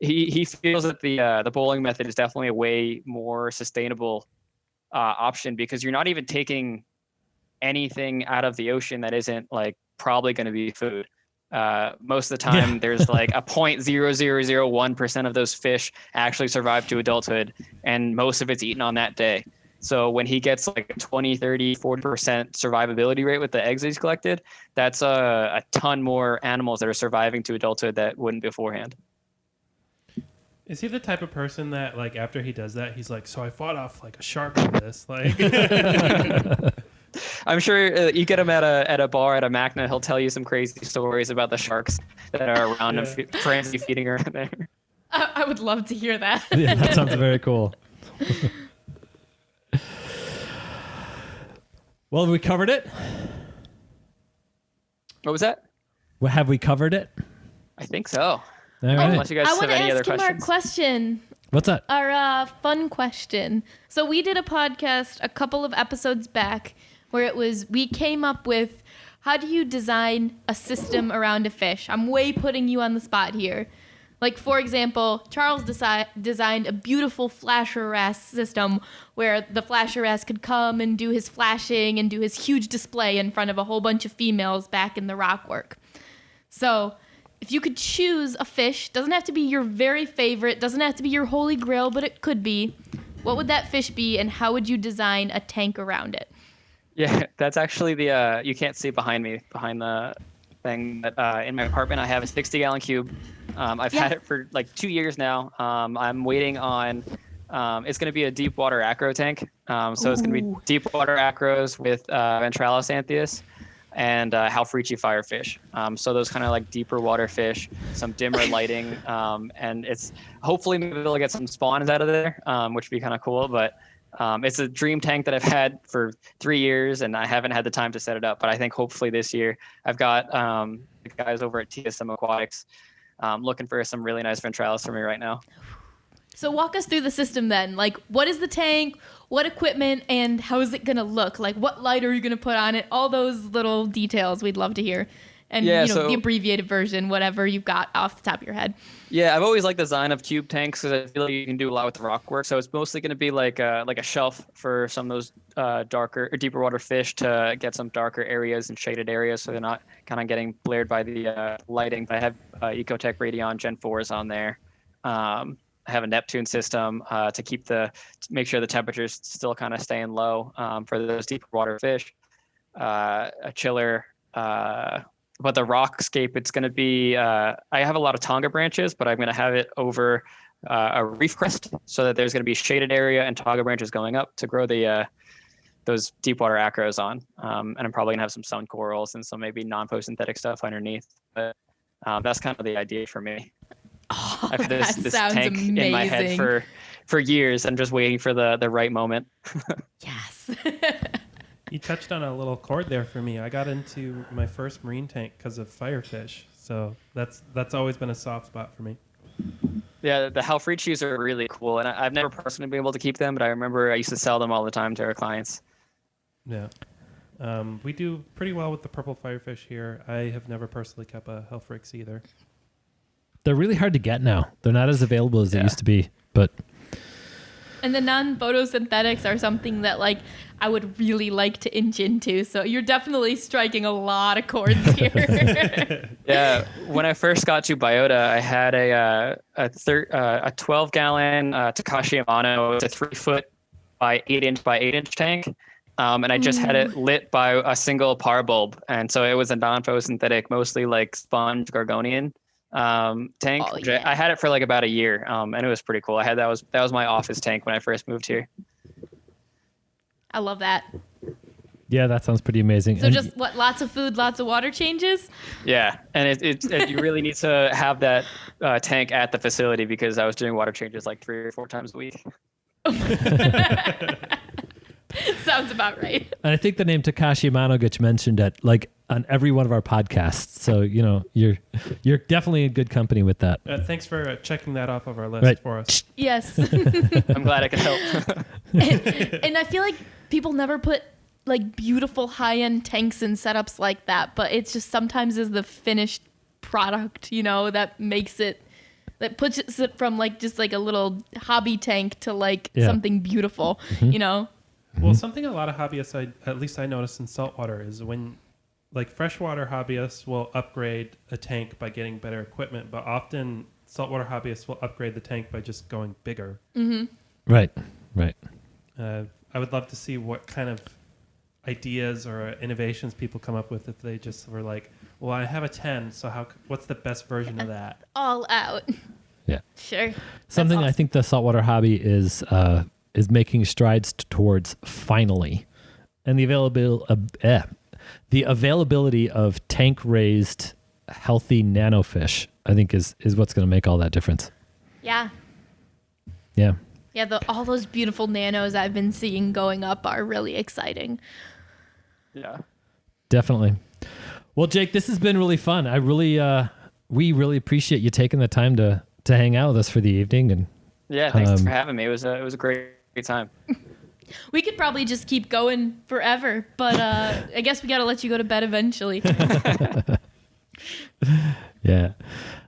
he feels that the bowling method is definitely a way more sustainable option, because you're not even taking anything out of the ocean that isn't like probably going to be food. Most of the time, there's like a 0.0001% of those fish actually survive to adulthood, and most of it's eaten on that day. So when he gets like a 20, 30, 40% survivability rate with the eggs he's collected, that's a ton more animals that are surviving to adulthood that wouldn't beforehand. Is he the type of person that, like, after he does that, he's like, so I fought off like a shark with this? Like, I'm sure you get him at a bar at a Macna, he'll tell you some crazy stories about the sharks that are around him, frenzy feeding around there. I would love to hear that. Yeah, that sounds very cool. Well, we covered it. What was that? Well, have we covered it? I think so. All right. Unless you guys I have want to any other ask him our questions. question. What's that? Our fun question. So we did a podcast a couple of episodes back where we came up with, how do you design a system around a fish? I'm way putting you on the spot here. Like, for example, Charles designed a beautiful flash arrest system where the flash arrest could come and do his flashing and do his huge display in front of a whole bunch of females back in the rockwork. So if you could choose a fish, doesn't have to be your very favorite, doesn't have to be your holy grail, but it could be, what would that fish be and how would you design a tank around it? Yeah, that's actually you can't see behind me, behind the thing, but in my apartment I have a 60-gallon cube. I've had it for like 2 years now. I'm waiting on, it's going to be a deep water acro tank. So it's going to be deep water acros with Ventralis anthias and Halfrechi firefish. So those kind of like deeper water fish, some dimmer lighting, and it's hopefully maybe we'll get some spawns out of there, which would be kind of cool. But it's a dream tank that I've had for 3 years and I haven't had the time to set it up. But I think hopefully this year I've got the guys over at TSM Aquatics looking for some really nice Ventralis for me right now. So walk us through the system then. Like, what is the tank, what equipment, and how is it going to look? Like, what light are you going to put on it? All those little details we'd love to hear. And, the abbreviated version, whatever you've got off the top of your head. Yeah, I've always liked the design of cube tanks because I feel like you can do a lot with the rock work. So it's mostly going to be like a shelf for some of those darker or deeper water fish to get some darker areas and shaded areas so they're not kind of getting blared by the lighting. I have Ecotech Radion Gen 4s on there. I have a Neptune system to make sure the temperature's still kind of staying low for those deeper water fish. A chiller. But the rockscape, it's going to be, I have a lot of Tonga branches, but I'm going to have it over a reef crest so that there's going to be shaded area and Tonga branches going up to grow those deep water acros on. And I'm probably going to have some sun corals and some maybe non-photosynthetic stuff underneath. But that's kind of the idea for me. Oh, I've had this tank amazing. in my head for years. I'm just waiting for the right moment. Yes. You touched on a little chord there for me. I got into my first marine tank because of firefish, so that's always been a soft spot for me. Yeah, the Halfrechis are really cool, and I've never personally been able to keep them, but I remember I used to sell them all the time to our clients. Yeah, we do pretty well with the purple firefish here. I have never personally kept a Halfrex either. They're really hard to get now. They're not as available as they used to be, but. And the non-photosynthetics are something that, like, I would really like to inch into. So you're definitely striking a lot of chords here. Yeah, when I first got to Biota, I had a 12-gallon Takashi Amano. It's a 3-foot by 8-inch by 8-inch tank. And I just had it lit by a single par bulb. And so it was a non-photosynthetic, mostly like sponge Gorgonian tank. Oh, yeah. I had it for like about a year, and it was pretty cool. That was my office tank when I first moved here. I love that. Yeah, that sounds pretty amazing. So and just lots of food, lots of water changes? Yeah, and you really need to have that tank at the facility because I was doing water changes like 3 or 4 times a week. Sounds about right. And I think the name Takashi Amano gets mentioned on every one of our podcasts. So, you're definitely in good company with that. Thanks for checking that off of our list for us. Yes. I'm glad I could help. and I feel like people never put like beautiful high-end tanks and setups like that, but it's just sometimes is the finished product, that makes it, that puts it from like just like a little hobby tank to like something beautiful, Well, something a lot of hobbyists, at least I noticed in saltwater, is when like freshwater hobbyists will upgrade a tank by getting better equipment, but often saltwater hobbyists will upgrade the tank by just going bigger. Mm-hmm. Right. I would love to see what kind of ideas or innovations people come up with if they just were like, well, I have a 10, so what's the best version of that? All out. Yeah. Sure. Something awesome. I think the saltwater hobby is making strides towards finally. And the availability of tank-raised, healthy nanofish, I think is what's going to make all that difference. Yeah. Yeah. Yeah, all those beautiful nanos I've been seeing going up are really exciting. Yeah. Definitely. Well, Jake, this has been really fun. We really appreciate you taking the time to hang out with us for the evening. And Yeah, thanks for having me. It was a great time. We could probably just keep going forever, but I guess we got to let you go to bed eventually. Yeah.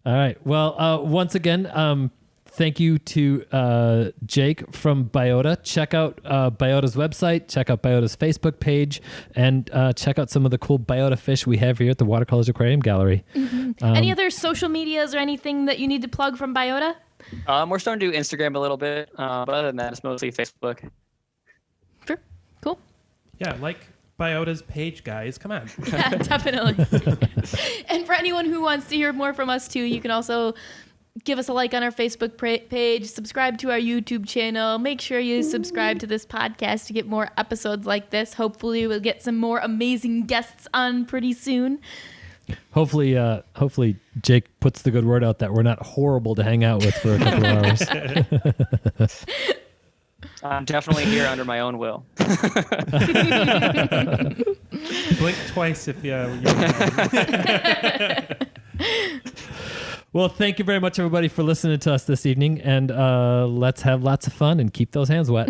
All right. Well, once again, thank you to Jake from Biota. Check out Biota's website, check out Biota's Facebook page, and check out some of the cool Biota fish we have here at the Watercolors Aquarium Gallery. Mm-hmm. Any other social medias or anything that you need to plug from Biota? We're starting to do Instagram a little bit, but other than that, it's mostly Facebook. Sure. Cool. Yeah, like Biota's page, guys. Come on. Yeah, definitely. And for anyone who wants to hear more from us too, you can also give us a like on our Facebook page, subscribe to our YouTube channel. Make sure you subscribe to this podcast to get more episodes like this. Hopefully we'll get some more amazing guests on pretty soon. Hopefully Jake puts the good word out that we're not horrible to hang out with for a couple of hours. I'm definitely here under my own will. Blink twice if you. Well, thank you very much, everybody, for listening to us this evening, and let's have lots of fun and keep those hands wet.